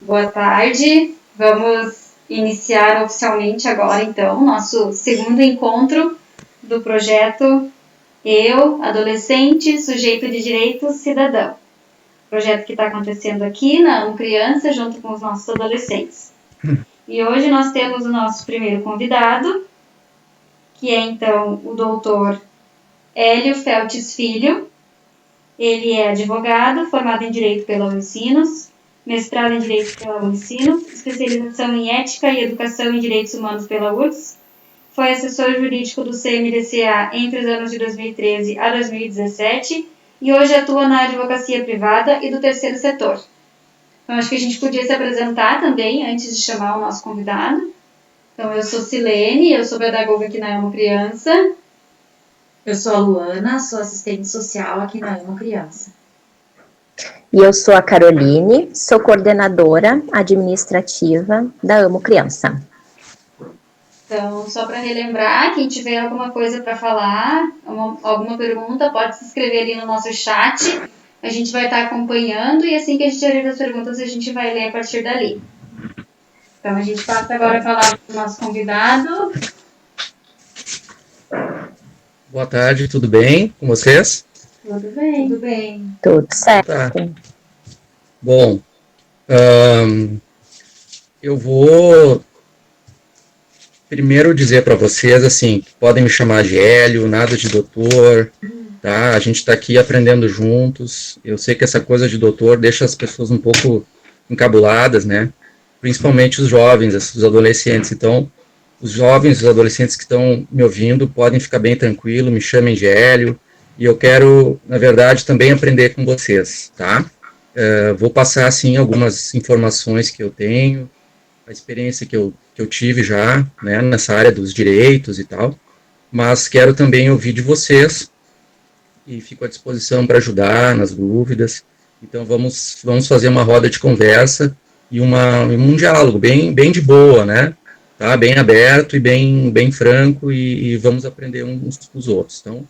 Boa tarde, vamos iniciar oficialmente agora, então, nosso segundo encontro do projeto Eu, Adolescente, Sujeito de Direitos, Cidadão. Projeto que está acontecendo aqui na Amo Criança, junto com os nossos adolescentes. E hoje nós temos o nosso primeiro convidado, que é, então, o doutor Hélio Feltes Filho. Ele é advogado, formado em Direito pela Unicinos, mestrado em Direito pela Unicinos, especialização em Ética e Educação em Direitos Humanos pela URGS, foi assessor jurídico do CMDCA entre os anos de 2013 a 2017 e hoje atua na advocacia privada e do terceiro setor. Então, acho que a gente podia se apresentar também antes de chamar o nosso convidado. Então, eu sou Silene, eu sou pedagoga aqui na Amo Criança. Eu sou a Luana, sou assistente social aqui na Amo Criança. E eu sou a Caroline, sou coordenadora administrativa da Amo Criança. Então, só para relembrar, quem tiver alguma coisa para falar, alguma pergunta, pode se inscrever ali no nosso chat. A gente vai estar acompanhando e assim que a gente abrir as perguntas, a gente vai ler a partir dali. Então, a gente passa agora a falar com o nosso convidado. Boa tarde, tudo bem com vocês? Tudo bem. Tudo bem. Tudo certo. Tá. Bom, eu vou primeiro dizer para vocês, assim, que podem me chamar de Hélio, nada de doutor, tá? A gente está aqui aprendendo juntos. Eu sei que essa coisa de doutor deixa as pessoas um pouco encabuladas, né? Principalmente os jovens, os adolescentes. Então, os jovens, os adolescentes que estão me ouvindo podem ficar bem tranquilos, me chamem de Hélio. E eu quero, na verdade, também aprender com vocês, tá? Vou passar, assim, algumas informações que eu tenho, a experiência que eu tive já, né, nessa área dos direitos e tal, mas quero também ouvir de vocês e fico à disposição para ajudar nas dúvidas. Então, vamos fazer uma roda de conversa e um diálogo bem de boa, né? Tá? Bem aberto e bem franco e vamos aprender uns com os outros. Então,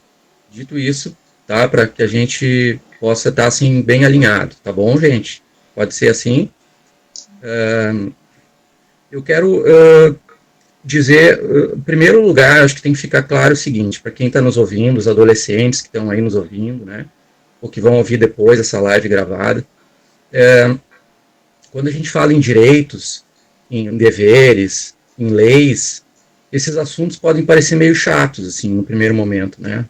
dito isso, tá? Para que a gente possa estar, assim, bem alinhado, tá bom, gente? Pode ser assim? Eu quero dizer, em primeiro lugar, acho que tem que ficar claro o seguinte, para quem está nos ouvindo, os adolescentes que estão aí nos ouvindo, né? Ou que vão ouvir depois essa live gravada, quando a gente fala em direitos, em deveres, em leis, esses assuntos podem parecer meio chatos, assim, no primeiro momento, né?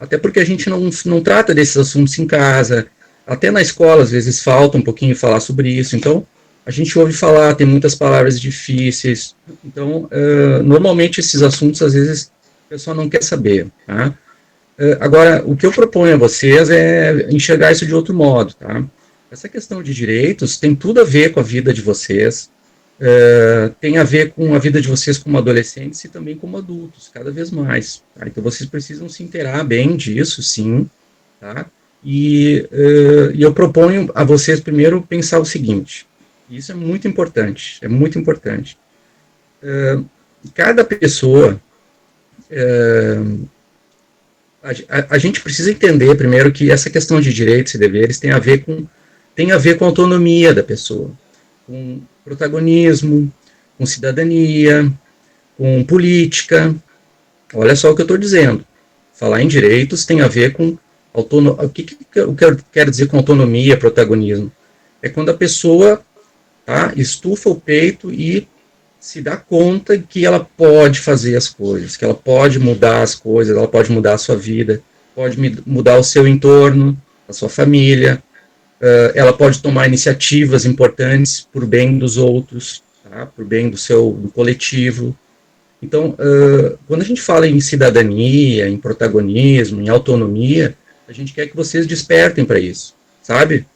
Até porque a gente não trata desses assuntos em casa, até na escola às vezes falta um pouquinho falar sobre isso, então a gente ouve falar, tem muitas palavras difíceis, então normalmente esses assuntos às vezes a pessoa não quer saber, tá? Agora, o que eu proponho a vocês é enxergar isso de outro modo, tá? Essa questão de direitos tem tudo a ver com a vida de vocês, tem a ver com a vida de vocês como adolescentes e também como adultos, cada vez mais. Tá? Então, vocês precisam se inteirar bem disso, sim. Tá? E eu proponho a vocês primeiro pensar o seguinte, isso é muito importante, cada pessoa, a gente precisa entender primeiro que essa questão de direitos e deveres tem a ver com a autonomia da pessoa, com protagonismo, com cidadania, com política. Olha só o que eu estou dizendo. Falar em direitos tem a ver com autonomia. O que eu quero dizer com autonomia, protagonismo? É quando a pessoa, tá, estufa o peito e se dá conta que ela pode fazer as coisas, que ela pode mudar as coisas, ela pode mudar a sua vida, pode mudar o seu entorno, a sua família, ela pode tomar iniciativas importantes por bem dos outros, tá? Por bem do coletivo. Então, quando a gente fala em cidadania, em protagonismo, em autonomia, a gente quer que vocês despertem para isso, sabe?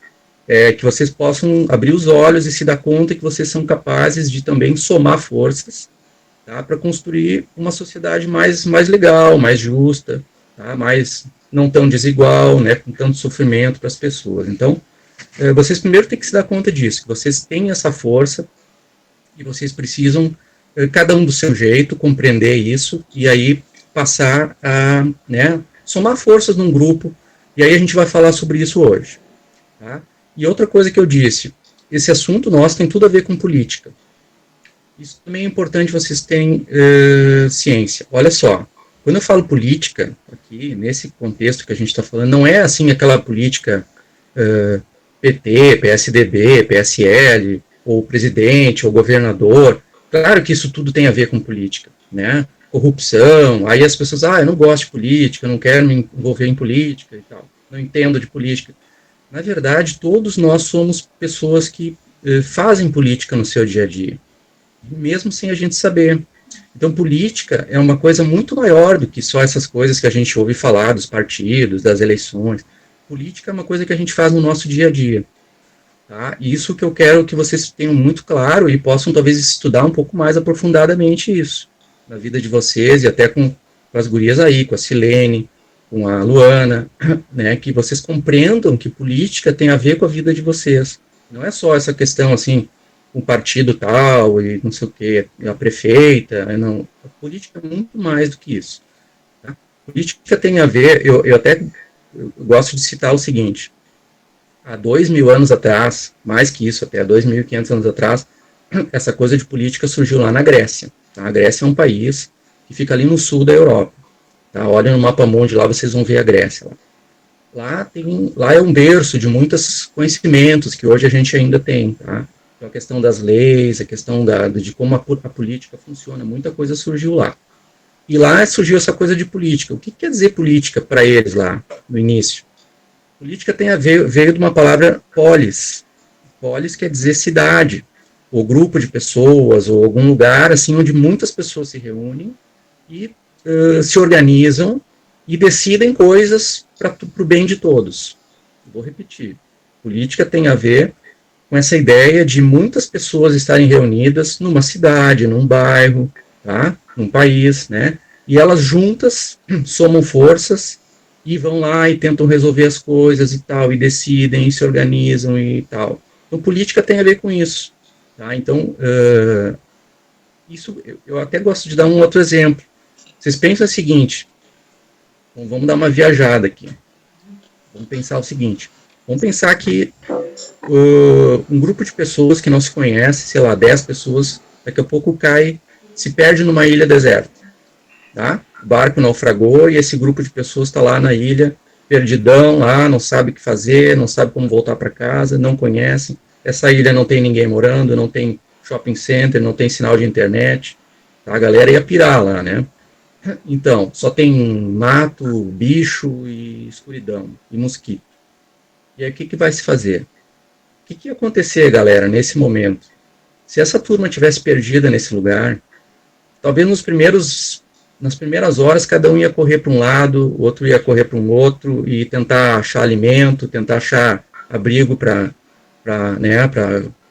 Que vocês possam abrir os olhos e se dar conta que vocês são capazes de também somar forças, tá? Para construir uma sociedade mais legal, mais justa, tá? Mais não tão desigual, né? Com tanto sofrimento para as pessoas. Então, vocês primeiro têm que se dar conta disso, que vocês têm essa força e vocês precisam, cada um do seu jeito, compreender isso e aí passar a, né, somar forças num grupo, e aí a gente vai falar sobre isso hoje. Tá? E outra coisa que eu disse, esse assunto nosso tem tudo a ver com política. Isso também é importante vocês terem ciência. Olha só, quando eu falo política, aqui, nesse contexto que a gente está falando, não é assim aquela política PT, PSDB, PSL, ou presidente, ou governador. Claro que isso tudo tem a ver com política, né? Corrupção, aí as pessoas, eu não gosto de política, eu não quero me envolver em política e tal, não entendo de política. Na verdade, todos nós somos pessoas que fazem política no seu dia a dia, mesmo sem a gente saber. Então, política é uma coisa muito maior do que só essas coisas que a gente ouve falar, dos partidos, das eleições. Política é uma coisa que a gente faz no nosso dia a dia. Tá? E isso que eu quero que vocês tenham muito claro e possam talvez estudar um pouco mais aprofundadamente isso, na vida de vocês e até com as gurias aí, com a Silene, com a Luana, né, que vocês compreendam que política tem a ver com a vida de vocês. Não é só essa questão, assim, um partido tal e não sei o quê, a prefeita, não. A política é muito mais do que isso. Tá? A política tem a ver, eu gosto de citar o seguinte, há 2.000 anos atrás, mais que isso, até 2.500 anos atrás, essa coisa de política surgiu lá na Grécia. Tá? A Grécia é um país que fica ali no sul da Europa. Tá? Olha no mapa mundi, lá vocês vão ver a Grécia. Lá é um berço de muitos conhecimentos que hoje a gente ainda tem. Tá? Então, a questão das leis, a questão de como a política funciona, muita coisa surgiu lá. E lá surgiu essa coisa de política. O que quer dizer política para eles lá, no início? Política veio de uma palavra polis. Polis quer dizer cidade, ou grupo de pessoas, ou algum lugar assim onde muitas pessoas se reúnem e se organizam e decidem coisas para o bem de todos. Vou repetir. Política tem a ver com essa ideia de muitas pessoas estarem reunidas numa cidade, num bairro, tá? Num país, né? E elas juntas somam forças e vão lá e tentam resolver as coisas e tal, e decidem, e se organizam e tal. Então, política tem a ver com isso. Tá? Então, isso eu até gosto de dar um outro exemplo. Vocês pensam o seguinte, então vamos dar uma viajada aqui. Vamos pensar o seguinte, vamos pensar que um grupo de pessoas que não se conhece, sei lá, 10 pessoas, daqui a pouco se perde numa ilha deserta. Tá? O barco naufragou e esse grupo de pessoas está lá na ilha, perdidão lá, não sabe o que fazer, não sabe como voltar para casa, não conhecem. Essa ilha não tem ninguém morando, não tem shopping center, não tem sinal de internet. Tá? A galera ia pirar lá, né? Então, só tem mato, bicho e escuridão, e mosquito. E aí o que vai se fazer? O que ia acontecer, galera, nesse momento? Se essa turma tivesse perdida nesse lugar, talvez nas primeiras horas, cada um ia correr para um lado, o outro ia correr para um outro, e tentar achar alimento, tentar achar abrigo para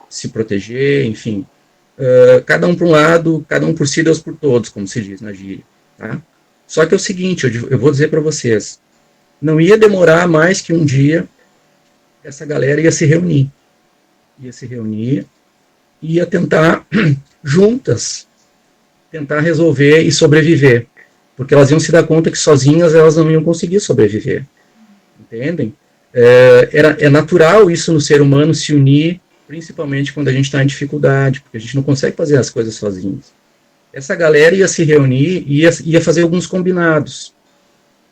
se proteger, enfim. Cada um para um lado, cada um por si, Deus por todos, como se diz na gíria. Tá? Só que é o seguinte, eu vou dizer para vocês, não ia demorar mais que um dia, essa galera ia se reunir. Ia tentar, juntas, tentar resolver e sobreviver. Porque elas iam se dar conta que sozinhas elas não iam conseguir sobreviver. Entendem? É natural isso no ser humano se unir, principalmente quando a gente está em dificuldade, porque a gente não consegue fazer as coisas sozinhos. Essa galera ia se reunir e ia fazer alguns combinados.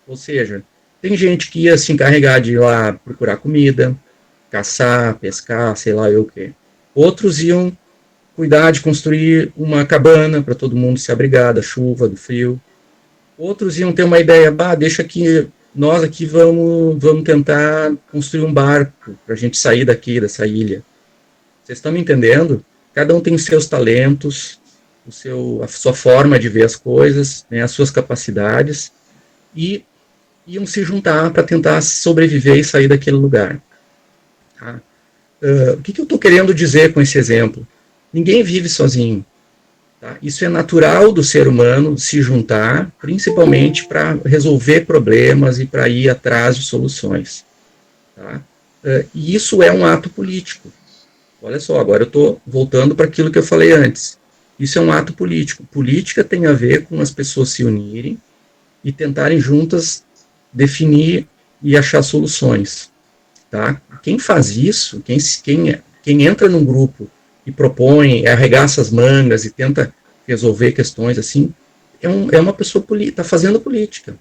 Ou seja, tem gente que ia se encarregar de ir lá procurar comida, caçar, pescar, sei lá eu o quê. Outros iam cuidar de construir uma cabana para todo mundo se abrigar da chuva, do frio. Outros iam ter uma ideia, deixa que nós aqui vamos tentar construir um barco para a gente sair dessa ilha. Vocês estão me entendendo? Cada um tem os seus talentos, a sua forma de ver as coisas, né, as suas capacidades, e iam se juntar para tentar sobreviver e sair daquele lugar. Tá? O que eu estou querendo dizer com esse exemplo? Ninguém vive sozinho. Tá? Isso é natural do ser humano se juntar, principalmente para resolver problemas e para ir atrás de soluções. Tá? E isso é um ato político. Olha só, agora eu estou voltando para aquilo que eu falei antes. Isso é um ato político. Política tem a ver com as pessoas se unirem e tentarem juntas definir e achar soluções. Tá? Quem faz isso, quem quem entra num grupo e propõe, arregaça as mangas e tenta resolver questões assim, é uma pessoa está fazendo política.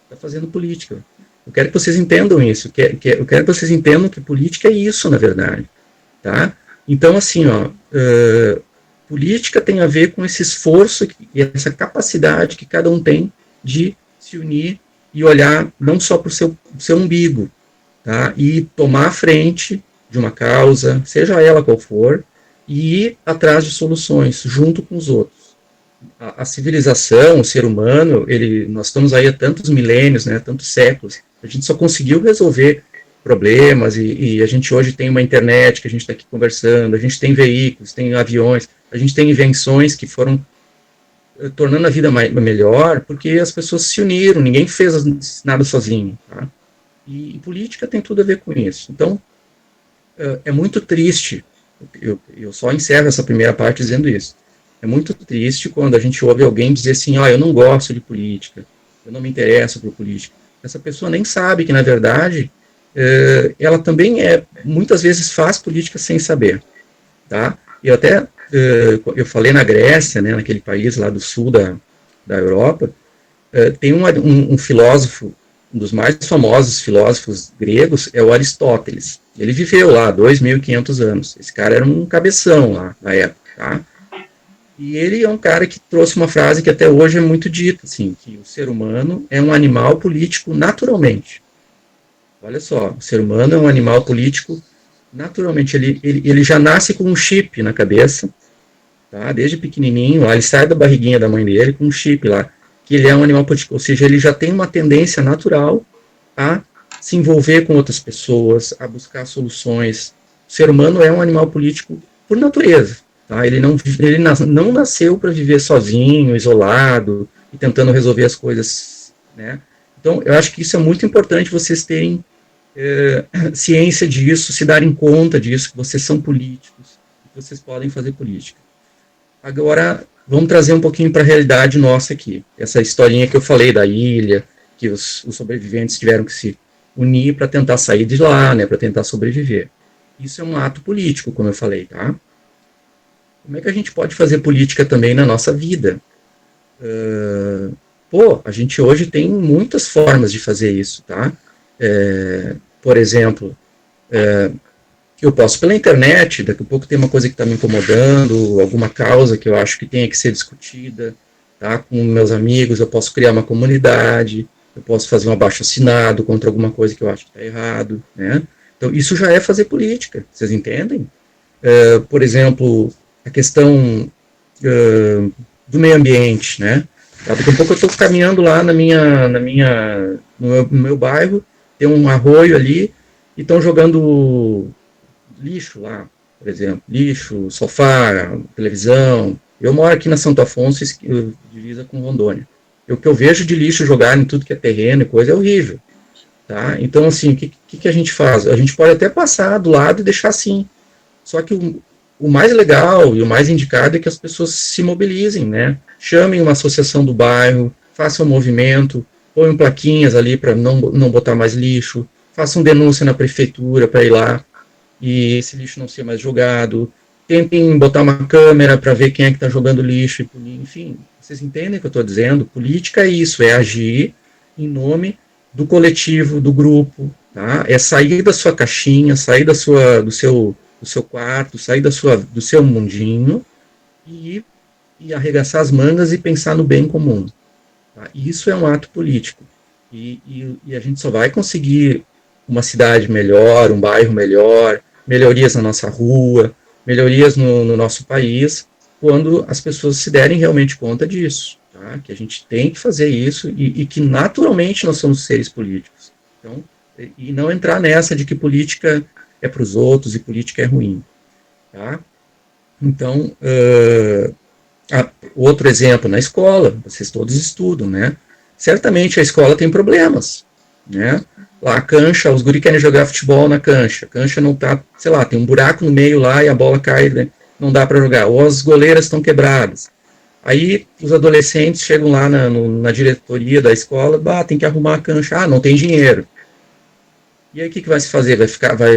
Está fazendo política. Eu quero que vocês entendam isso. Eu quero que vocês entendam que política é isso, na verdade. Tá? Então, assim, política tem a ver com esse esforço e essa capacidade que cada um tem de se unir e olhar não só para o seu umbigo, tá? E tomar a frente de uma causa, seja ela qual for, e ir atrás de soluções junto com os outros. A civilização, o ser humano, nós estamos aí há tantos milênios, né, tantos séculos, a gente só conseguiu resolver problemas e a gente hoje tem uma internet que a gente está aqui conversando, a gente tem veículos, tem aviões, a gente tem invenções que foram tornando a vida melhor porque as pessoas se uniram, ninguém fez nada sozinho, tá? E política tem tudo a ver com isso. Então, é muito triste, eu só encerro essa primeira parte dizendo isso, é muito triste quando a gente ouve alguém dizer assim, eu não gosto de política, eu não me interesso por política. Essa pessoa nem sabe que, na verdade, ela também muitas vezes faz política sem saber, tá? Eu falei na Grécia, né, naquele país lá do sul da Europa, tem um filósofo, um dos mais famosos filósofos gregos, é o Aristóteles. Ele viveu lá 2.500 anos. Esse cara era um cabeção lá na época, tá? E ele é um cara que trouxe uma frase que até hoje é muito dita, assim, que o ser humano é um animal político naturalmente. Olha só, o ser humano é um animal político naturalmente. Ele já nasce com um chip na cabeça, tá? Desde pequenininho, lá, ele sai da barriguinha da mãe dele com um chip lá, que ele é um animal político, ou seja, ele já tem uma tendência natural a se envolver com outras pessoas, a buscar soluções. O ser humano é um animal político por natureza. Tá? Ele não nasceu para viver sozinho, isolado, e tentando resolver as coisas, né? Então, eu acho que isso é muito importante, vocês terem ciência disso, se darem conta disso, que vocês são políticos, que vocês podem fazer política. Agora, vamos trazer um pouquinho para a realidade nossa aqui. Essa historinha que eu falei da ilha, que os sobreviventes tiveram que se unir para tentar sair de lá, né, para tentar sobreviver. Isso é um ato político, como eu falei, tá? Como é que a gente pode fazer política também na nossa vida? A gente hoje tem muitas formas de fazer isso, tá? Por exemplo, eu posso pela internet, daqui a pouco tem uma coisa que está me incomodando, alguma causa que eu acho que tenha que ser discutida, tá? Com meus amigos, eu posso criar uma comunidade, eu posso fazer um abaixo-assinado contra alguma coisa que eu acho que está errado, né? Então, isso já é fazer política, vocês entendem? Por exemplo, a questão do meio ambiente, né? Daqui a pouco eu estou caminhando lá no meu bairro, tem um arroio ali, e estão jogando lixo lá, por exemplo, lixo, sofá, televisão. Eu moro aqui na Santo Afonso, divisa com Rondônia. O que eu vejo de lixo jogado em tudo que é terreno e coisa é horrível, tá? Então, assim, o que a gente faz? A gente pode até passar do lado e deixar assim, só que o mais legal e o mais indicado é que as pessoas se mobilizem, né? Chamem uma associação do bairro, façam um movimento, ponham plaquinhas ali para não botar mais lixo, façam denúncia na prefeitura para ir lá e esse lixo não ser mais jogado, tentem botar uma câmera para ver quem é que está jogando lixo, e punir, enfim, vocês entendem o que eu estou dizendo? Política é isso, é agir em nome do coletivo, do grupo, tá? É sair da sua caixinha, sair do seu quarto, sair do seu mundinho e arregaçar as mangas e pensar no bem comum. Tá? Isso é um ato político. E a gente só vai conseguir uma cidade melhor, um bairro melhor, melhorias na nossa rua, melhorias no nosso país, quando as pessoas se derem realmente conta disso. Tá? Que a gente tem que fazer isso e que naturalmente nós somos seres políticos. Então, e não entrar nessa de que política é para os outros e política é ruim. Tá? Então, outro exemplo, na escola, vocês todos estudam, né? Certamente a escola tem problemas, né? Lá a cancha, os guri querem jogar futebol na cancha, a cancha não tá, sei lá, tem um buraco no meio lá e a bola cai, né? Não dá para jogar, ou as goleiras estão quebradas. Aí os adolescentes chegam lá na diretoria da escola, tem que arrumar a cancha, não tem dinheiro. E aí o que vai se fazer?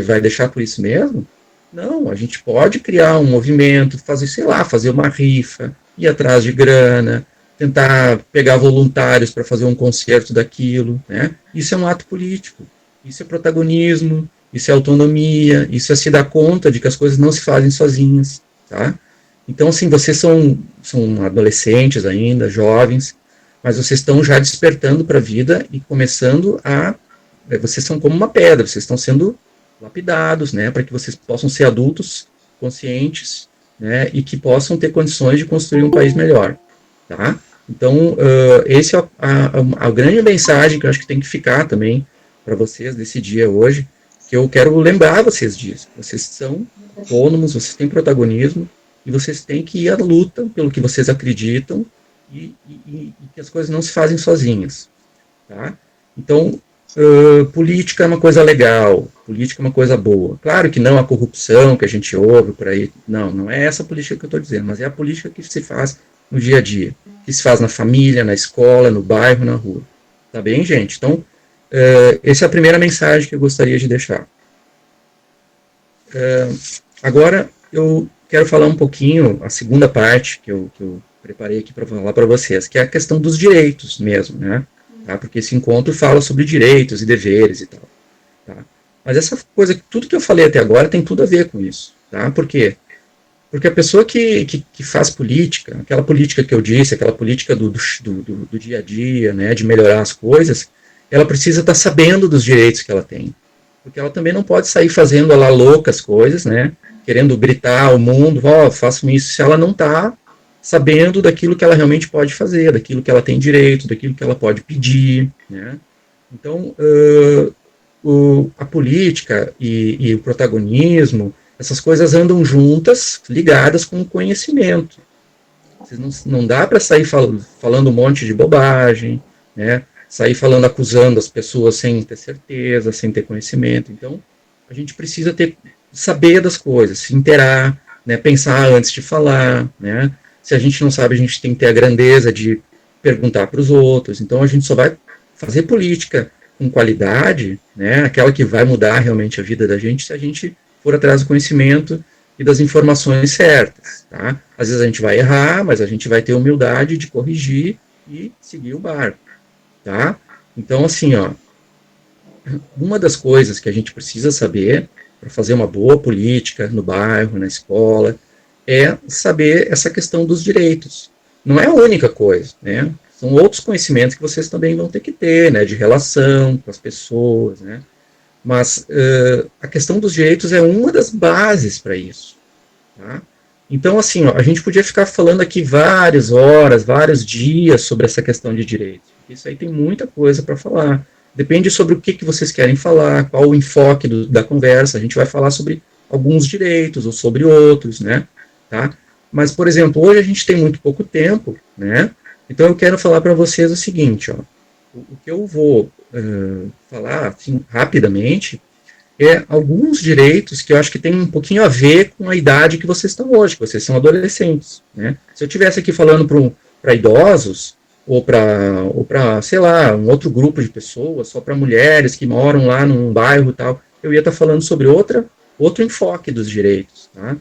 Vai deixar por isso mesmo? Não, a gente pode criar um movimento, fazer, sei lá, fazer uma rifa, ir atrás de grana, tentar pegar voluntários para fazer um concerto daquilo, né? Isso é um ato político, isso é protagonismo, isso é autonomia, isso é se dar conta de que as coisas não se fazem sozinhas, tá? Então, assim, vocês são adolescentes ainda, jovens, mas vocês estão já despertando para a vida e começando a... Vocês são como uma pedra, vocês estão sendo lapidados, né, para que vocês possam ser adultos conscientes, né, e que possam ter condições de construir um país melhor, tá? Então, esse é a grande mensagem que eu acho que tem que ficar também para vocês desse dia hoje, que eu quero lembrar vocês disso. Vocês são autônomos, vocês têm protagonismo, e vocês têm que ir à luta pelo que vocês acreditam, e que as coisas não se fazem sozinhas, tá? Então, política é uma coisa legal, política é uma coisa boa. Claro que não a corrupção que a gente ouve por aí, não é essa política que eu estou dizendo, mas é a política que se faz no dia a dia, que se faz na família, na escola, no bairro, na rua. Tá bem, gente? Então, essa é a primeira mensagem que eu gostaria de deixar. Agora, eu quero falar um pouquinho, a segunda parte que eu preparei aqui para falar para vocês, que é a questão dos direitos mesmo, né? Tá? Porque esse encontro fala sobre direitos e deveres e tal. Tá? Mas essa coisa, tudo que eu falei até agora tem tudo a ver com isso. Tá? Por quê? Porque a pessoa que faz política, aquela política que eu disse, aquela política do dia a dia, né, de melhorar as coisas, ela precisa estar sabendo dos direitos que ela tem. Porque ela também não pode sair fazendo lá loucas coisas, né, querendo gritar ao mundo, façam isso, se ela não está sabendo daquilo que ela realmente pode fazer, daquilo que ela tem direito, daquilo que ela pode pedir, né? Então, a política e o protagonismo, essas coisas andam juntas, ligadas com o conhecimento. Não dá para sair falando um monte de bobagem, né? Sair falando, acusando as pessoas sem ter certeza, sem ter conhecimento. Então, a gente precisa saber das coisas, se inteirar, né? Pensar antes de falar, né? Se a gente não sabe, a gente tem que ter a grandeza de perguntar para os outros. Então, a gente só vai fazer política com qualidade, né, aquela que vai mudar realmente a vida da gente, se a gente for atrás do conhecimento e das informações certas. Tá? Às vezes a gente vai errar, mas a gente vai ter humildade de corrigir e seguir o barco. Tá? Então, assim, uma das coisas que a gente precisa saber para fazer uma boa política no bairro, na escola, é saber essa questão dos direitos. Não é a única coisa, né? São outros conhecimentos que vocês também vão ter que ter, né? De relação com as pessoas, né? Mas a questão dos direitos é uma das bases para isso, tá? Então, assim, a gente podia ficar falando aqui várias horas, vários dias sobre essa questão de direitos. Isso aí tem muita coisa para falar. Depende sobre o que vocês querem falar, qual o enfoque da conversa. A gente vai falar sobre alguns direitos ou sobre outros, né? Tá? Mas, por exemplo, hoje a gente tem muito pouco tempo, né? Então eu quero falar para vocês o seguinte, o que eu vou falar assim, rapidamente é alguns direitos que eu acho que tem um pouquinho a ver com a idade que vocês estão hoje, que vocês são adolescentes, né? Se eu estivesse aqui falando para idosos, ou para, sei lá, um outro grupo de pessoas, só para mulheres que moram lá num bairro e tal, eu ia estar falando sobre outro enfoque dos direitos, tá?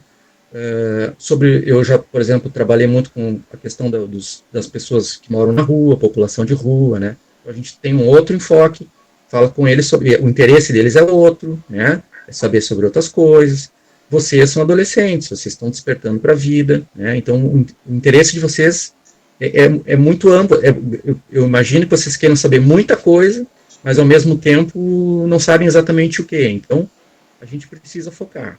Eu já, por exemplo, trabalhei muito com a questão das pessoas que moram na rua, população de rua, né? Então, a gente tem um outro enfoque, fala com eles sobre, o interesse deles é outro, né? É saber sobre outras coisas. Vocês são adolescentes, vocês estão despertando para a vida, né? Então, o interesse de vocês é muito amplo. Eu imagino que vocês queiram saber muita coisa, mas ao mesmo tempo não sabem exatamente o que. Então, a gente precisa focar.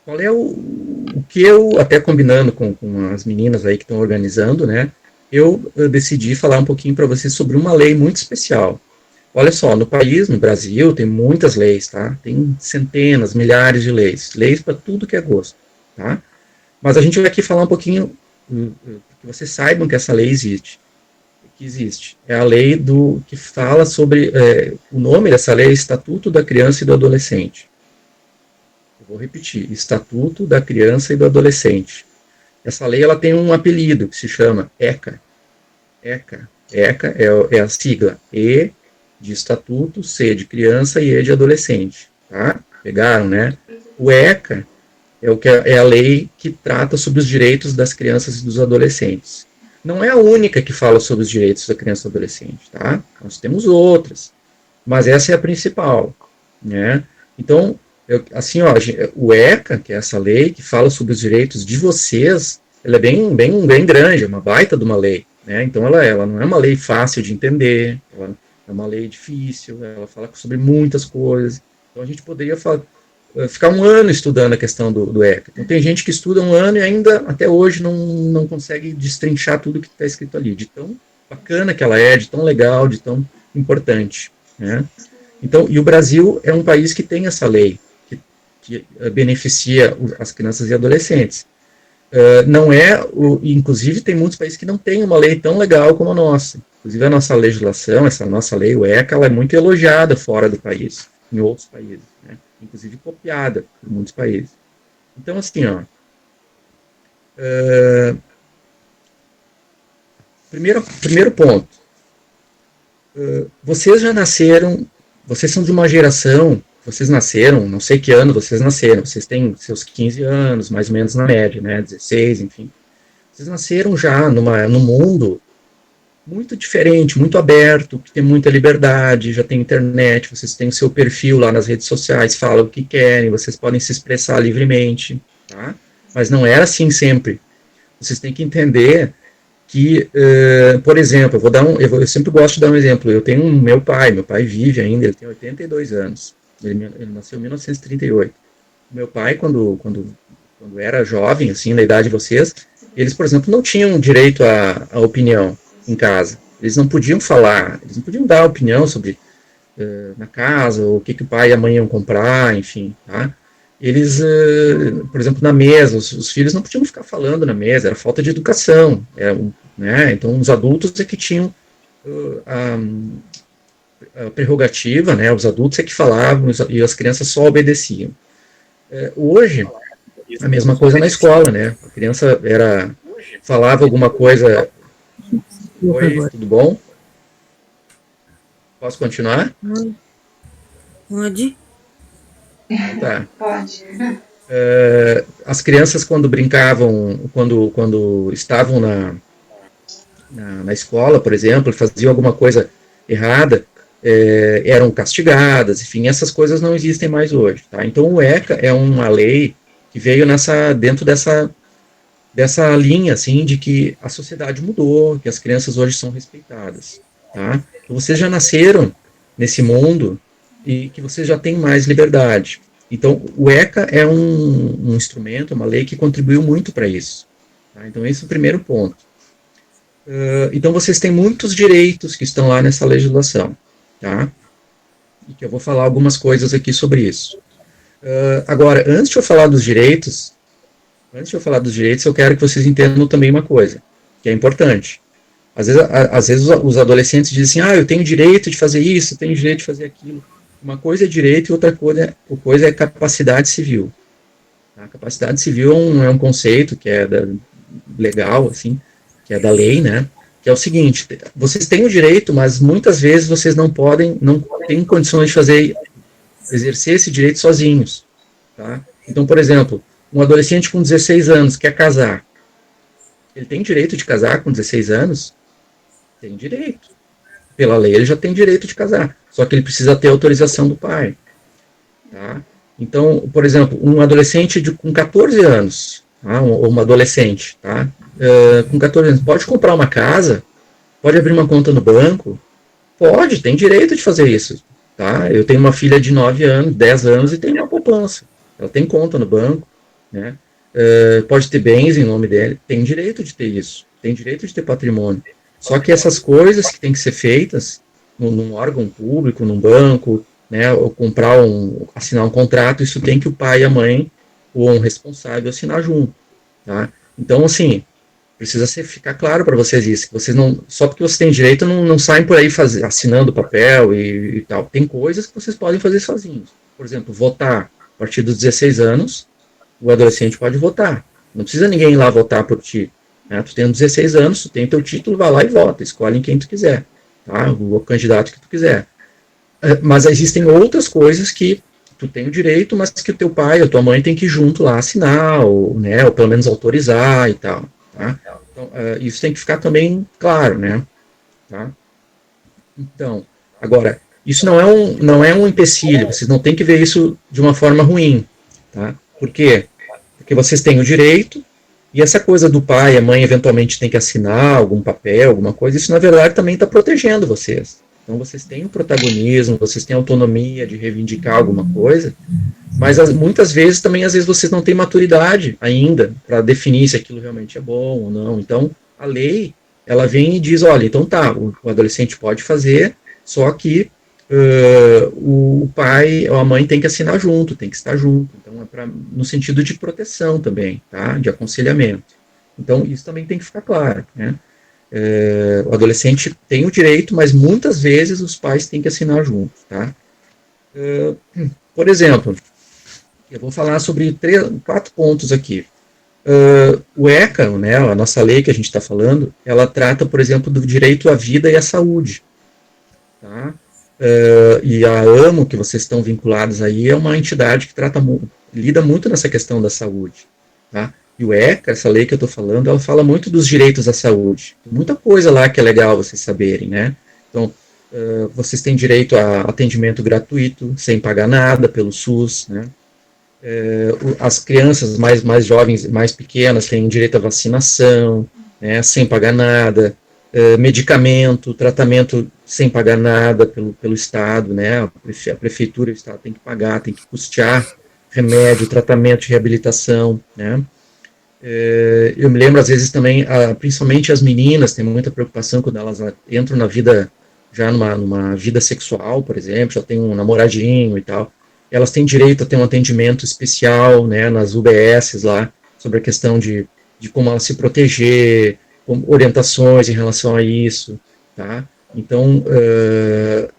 Qual é o que eu, até combinando com as meninas aí que estão organizando, né, eu decidi falar um pouquinho para vocês sobre uma lei muito especial. Olha só, no país, no Brasil, tem muitas leis, tá? Tem centenas, milhares de leis para tudo que é gosto, tá? Mas a gente vai aqui falar um pouquinho, que vocês saibam que essa lei existe. Que existe. É a lei que fala sobre, o nome dessa lei é Estatuto da Criança e do Adolescente. Vou repetir, Estatuto da Criança e do Adolescente. Essa lei ela tem um apelido que se chama ECA. ECA é a sigla E de Estatuto, C de Criança e E de Adolescente. Tá? Pegaram, né? O ECA é a lei que trata sobre os direitos das crianças e dos adolescentes. Não é a única que fala sobre os direitos da criança e do adolescente, tá? Nós temos outras, mas essa é a principal, né? Então, assim, ó, o ECA, que é essa lei que fala sobre os direitos de vocês, ela é bem grande, é uma baita de uma lei, né? Então, ela não é uma lei fácil de entender, ela é uma lei difícil, ela fala sobre muitas coisas. Então, a gente poderia ficar um ano estudando a questão do ECA. Então, tem gente que estuda um ano e ainda, até hoje, não consegue destrinchar tudo que está escrito ali, de tão bacana que ela é, de tão legal, de tão importante, né? Então, e o Brasil é um país que tem essa lei, que beneficia as crianças e adolescentes. Inclusive, tem muitos países que não têm uma lei tão legal como a nossa. Inclusive, a nossa legislação, essa nossa lei, o ECA, ela é muito elogiada fora do país, em outros países, né? Inclusive copiada por muitos países. Então, assim, ó, primeiro ponto, vocês já nasceram, vocês são de uma geração, vocês nasceram, não sei que ano vocês nasceram, vocês têm seus 15 anos, mais ou menos na média, né, 16, enfim. Vocês nasceram já num mundo muito diferente, muito aberto, que tem muita liberdade, já tem internet, vocês têm o seu perfil lá nas redes sociais, falam o que querem, vocês podem se expressar livremente, tá? Mas não era assim sempre. Vocês têm que entender que, por exemplo, eu sempre gosto de dar um exemplo, eu tenho meu pai vive ainda, ele tem 82 anos, ele nasceu em 1938. Meu pai, quando era jovem, assim, na idade de vocês, eles, por exemplo, não tinham direito à opinião em casa. Eles não podiam falar, eles não podiam dar opinião sobre na casa, o que o pai e a mãe iam comprar, enfim, tá? Eles, por exemplo, na mesa, os filhos não podiam ficar falando na mesa, era falta de educação, né? Então, os adultos é que tinham a prerrogativa, né? Os adultos é que falavam e as crianças só obedeciam. Hoje, a mesma coisa na escola, né? A criança falava alguma coisa. Oi, tudo bom? Posso continuar? Pode. Tá. Pode. As crianças, quando brincavam, quando estavam na escola, por exemplo, faziam alguma coisa errada, eram castigadas, enfim, essas coisas não existem mais hoje, tá? Então, o ECA é uma lei que veio dentro dessa linha, assim, de que a sociedade mudou, que as crianças hoje são respeitadas, tá? Então, vocês já nasceram nesse mundo e que vocês já têm mais liberdade. Então, o ECA é um instrumento, uma lei que contribuiu muito para isso, tá? Então, esse é o primeiro ponto. Então, vocês têm muitos direitos que estão lá nessa legislação, tá? E que eu vou falar algumas coisas aqui sobre isso. Agora, antes de eu falar dos direitos, eu quero que vocês entendam também uma coisa, que é importante. Às vezes os adolescentes dizem assim, eu tenho direito de fazer isso, eu tenho direito de fazer aquilo. Uma coisa é direito e outra coisa é capacidade civil. A capacidade civil é um conceito que é legal, assim, que é da lei, né? Que é o seguinte, vocês têm o direito, mas muitas vezes vocês não têm condições de exercer esse direito sozinhos, tá? Então, por exemplo, um adolescente com 16 anos quer casar. Ele tem direito de casar com 16 anos? Tem direito. Pela lei, ele já tem direito de casar. Só que ele precisa ter autorização do pai. Tá? Então, por exemplo, um adolescente com 14 anos, tá? Ou uma adolescente, tá? Com 14 anos, pode comprar uma casa? Pode abrir uma conta no banco? Pode, tem direito de fazer isso. Tá? Eu tenho uma filha de 9 anos, 10 anos e tem uma poupança. Ela tem conta no banco, né? Pode ter bens em nome dele, tem direito de ter isso, tem direito de ter patrimônio. Só que essas coisas que têm que ser feitas num órgão público, num banco, né, ou assinar um contrato, isso tem que o pai e a mãe, ou um responsável, assinar junto. Tá? Então, assim, precisa ficar claro para vocês isso, que vocês não, só porque vocês têm direito, não saem por aí assinando papel e tal. Tem coisas que vocês podem fazer sozinhos. Por exemplo, votar a partir dos 16 anos, o adolescente pode votar. Não precisa ninguém ir lá votar por ti. Né? Tu tem 16 anos, tu tem teu título, vai lá e vota. Escolhe em quem tu quiser. Tá? O candidato que tu quiser. Mas existem outras coisas que tu tem o direito, mas que o teu pai ou tua mãe tem que ir junto lá assinar, ou, né, ou pelo menos autorizar e tal, tá? Então, isso tem que ficar também claro, né? Tá? Então, agora, isso não é um empecilho, vocês não têm que ver isso de uma forma ruim, tá? Por quê? Porque vocês têm o direito, e essa coisa do pai e a mãe eventualmente tem que assinar algum papel, alguma coisa, isso na verdade também está protegendo vocês. Então vocês têm o protagonismo, vocês têm a autonomia de reivindicar alguma coisa, mas muitas vezes também, às vezes, vocês não têm maturidade ainda para definir se aquilo realmente é bom ou não. Então, a lei, ela vem e diz, olha, então tá, o adolescente pode fazer, só que o pai ou a mãe tem que assinar junto, tem que estar junto. Então, no sentido de proteção também, tá? De aconselhamento. Então, isso também tem que ficar claro, né? O adolescente tem o direito, mas muitas vezes os pais têm que assinar junto, tá? Por exemplo, eu vou falar sobre 4 pontos aqui. O ECA, né, a nossa lei que a gente está falando, ela trata, por exemplo, do direito à vida e à saúde. Tá? E a AMO, que vocês estão vinculados aí, é uma entidade que lida muito nessa questão da saúde. Tá? E o ECA, essa lei que eu estou falando, ela fala muito dos direitos à saúde. Tem muita coisa lá que é legal vocês saberem, né? Então, vocês têm direito a atendimento gratuito, sem pagar nada pelo SUS, né? As crianças mais jovens, mais pequenas, têm direito à vacinação, né, sem pagar nada, medicamento, tratamento sem pagar nada pelo Estado, né, a prefeitura e o Estado tem que pagar, tem que custear remédio, tratamento de reabilitação, né. Eu me lembro, às vezes, também, principalmente as meninas, têm muita preocupação quando elas entram na vida, já numa vida sexual, por exemplo, já tem um namoradinho e tal, elas têm direito a ter um atendimento especial, né, nas UBSs lá, sobre a questão de como elas se proteger, orientações em relação a isso, tá? Então,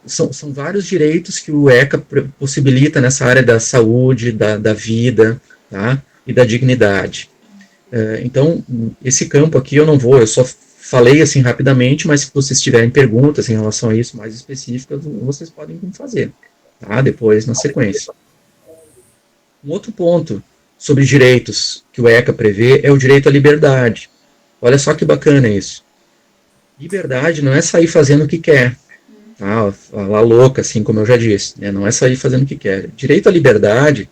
são vários direitos que o ECA possibilita nessa área da saúde, da vida, tá? E da dignidade. Então, esse campo aqui eu só falei assim rapidamente, mas se vocês tiverem perguntas em relação a isso mais específicas, vocês podem fazer. Tá? Depois, na sequência. Um outro ponto sobre direitos que o ECA prevê é o direito à liberdade. Olha só que bacana isso. Liberdade não é sair fazendo o que quer. Tá? A louca, assim como eu já disse. Né? Não é sair fazendo o que quer. Direito à liberdade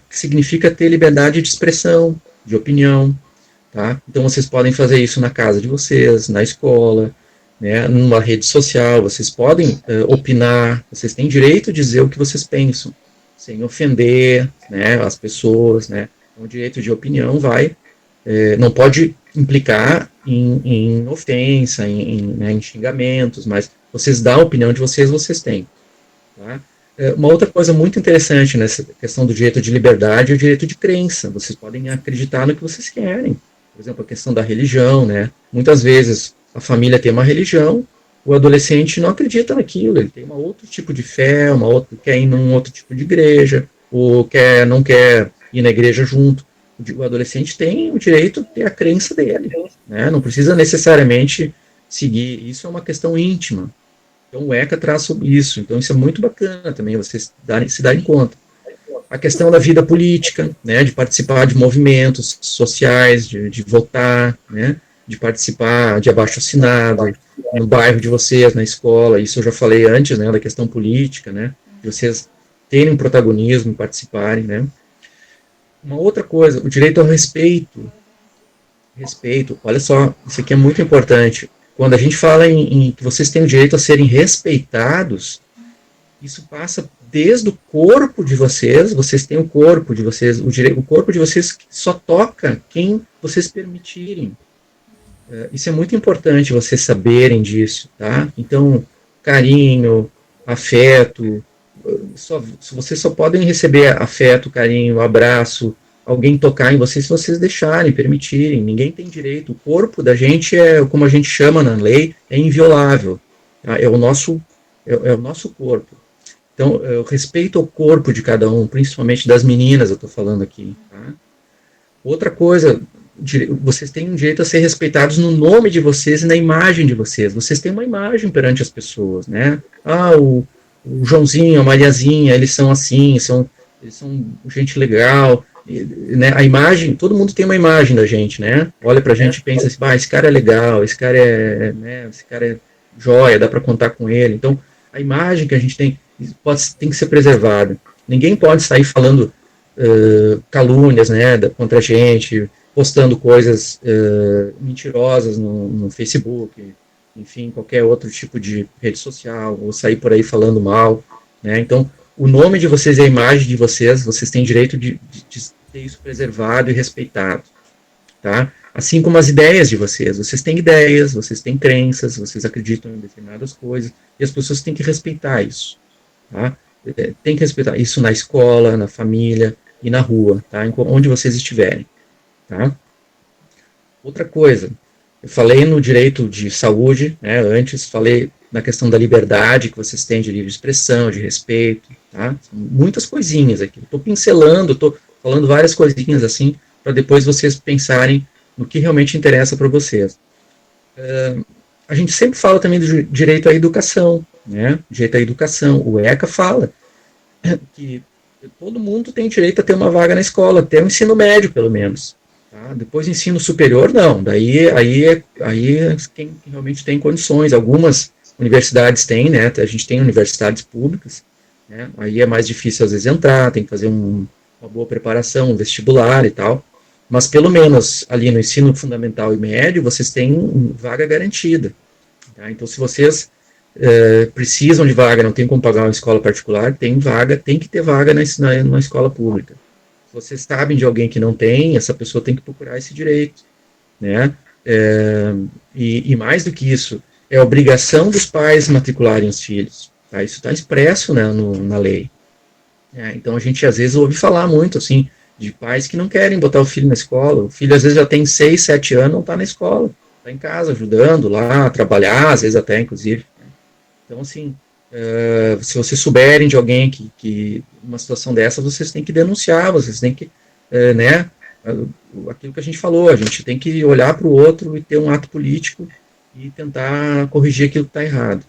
significa ter liberdade de expressão, de opinião. Tá? Então vocês podem fazer isso na casa de vocês, na escola, né, numa rede social, vocês podem opinar, vocês têm direito de dizer o que vocês pensam, sem ofender, né, as pessoas, né, o direito de opinião não pode implicar em ofensa, em xingamentos, mas vocês dão a opinião de vocês, vocês têm. Tá? Uma outra coisa muito interessante nessa questão do direito de liberdade é o direito de crença, vocês podem acreditar no que vocês querem, por exemplo, a questão da religião, né, muitas vezes a família tem uma religião, o adolescente não acredita naquilo, ele tem um outro tipo de fé, quer ir num outro tipo de igreja, ou não quer ir na igreja junto. O adolescente tem o direito de ter a crença dele, né? Não precisa necessariamente seguir, isso é uma questão íntima. Então o ECA traz sobre isso, então isso é muito bacana também, vocês se darem conta. A questão da vida política, né, de participar de movimentos sociais, de votar, né, de participar de abaixo-assinado, no bairro de vocês, na escola, isso eu já falei antes, né, da questão política, né, de vocês terem um protagonismo, participarem, né. Uma outra coisa, o direito ao respeito. Respeito, olha só, isso aqui é muito importante. Quando a gente fala em que vocês têm o direito a serem respeitados, isso passa desde o corpo de vocês têm o corpo de vocês, o corpo de vocês só toca quem vocês permitirem. Isso é muito importante vocês saberem disso, tá? Então, carinho, afeto, vocês só podem receber afeto, carinho, abraço, alguém tocar em vocês se vocês deixarem, permitirem. Ninguém tem direito. O corpo da gente como a gente chama na lei, é inviolável. Tá? É o nosso corpo. Então, eu respeito ao corpo de cada um, principalmente das meninas, eu estou falando aqui. Tá? Outra coisa, vocês têm um direito a ser respeitados no nome de vocês e na imagem de vocês. Vocês têm uma imagem perante as pessoas, né? o Joãozinho, a Mariazinha, eles são assim, eles são gente legal, né? A imagem, todo mundo tem uma imagem da gente, né? Olha pra gente e pensa assim, esse cara é legal, esse cara é joia, dá para contar com ele. Então, a imagem que a gente tem tem que ser preservada. Ninguém pode sair falando calúnias, né, contra a gente, postando coisas mentirosas no Facebook, enfim, qualquer outro tipo de rede social, ou sair por aí falando mal, né? Então, o nome de vocês e a imagem de vocês têm direito de ter isso preservado e respeitado, tá? Assim como as ideias de vocês têm ideias, vocês têm crenças, vocês acreditam em determinadas coisas, e as pessoas têm que respeitar isso, tá? Tem que respeitar isso na escola, na família e na rua, tá? Onde vocês estiverem, tá? Outra coisa, eu falei no direito de saúde, né, antes, falei na questão da liberdade que vocês têm de livre expressão, de respeito, tá? Muitas coisinhas aqui. Estou pincelando, estou falando várias coisinhas assim, para depois vocês pensarem no que realmente interessa para vocês. A gente sempre fala também do direito à educação, né? Direito à educação. O ECA fala que todo mundo tem direito a ter uma vaga na escola, até o ensino médio, pelo menos. Tá? Depois, ensino superior, não. Aí quem realmente tem condições. Algumas universidades têm, né? A gente tem universidades públicas, né? Aí é mais difícil, às vezes, entrar, tem que fazer uma boa preparação, um vestibular e tal. Mas, pelo menos, ali no ensino fundamental e médio, vocês têm vaga garantida. Tá? Então, se vocês precisam de vaga, não tem como pagar uma escola particular, tem vaga, tem que ter vaga na escola pública. Se vocês sabem de alguém que não tem, essa pessoa tem que procurar esse direito, né? E mais do que isso, é obrigação dos pais matricularem os filhos. Tá? Isso está expresso, né, na lei. Então a gente às vezes ouve falar muito assim de pais que não querem botar o filho na escola. O filho às vezes já tem 6, 7 anos, não está na escola, está em casa ajudando lá, a trabalhar, às vezes até inclusive. Então, assim, se vocês souberem de alguém que uma situação dessa, vocês têm que denunciar, vocês têm que, né, aquilo que a gente falou, a gente tem que olhar para o outro e ter um ato político e tentar corrigir aquilo que está errado.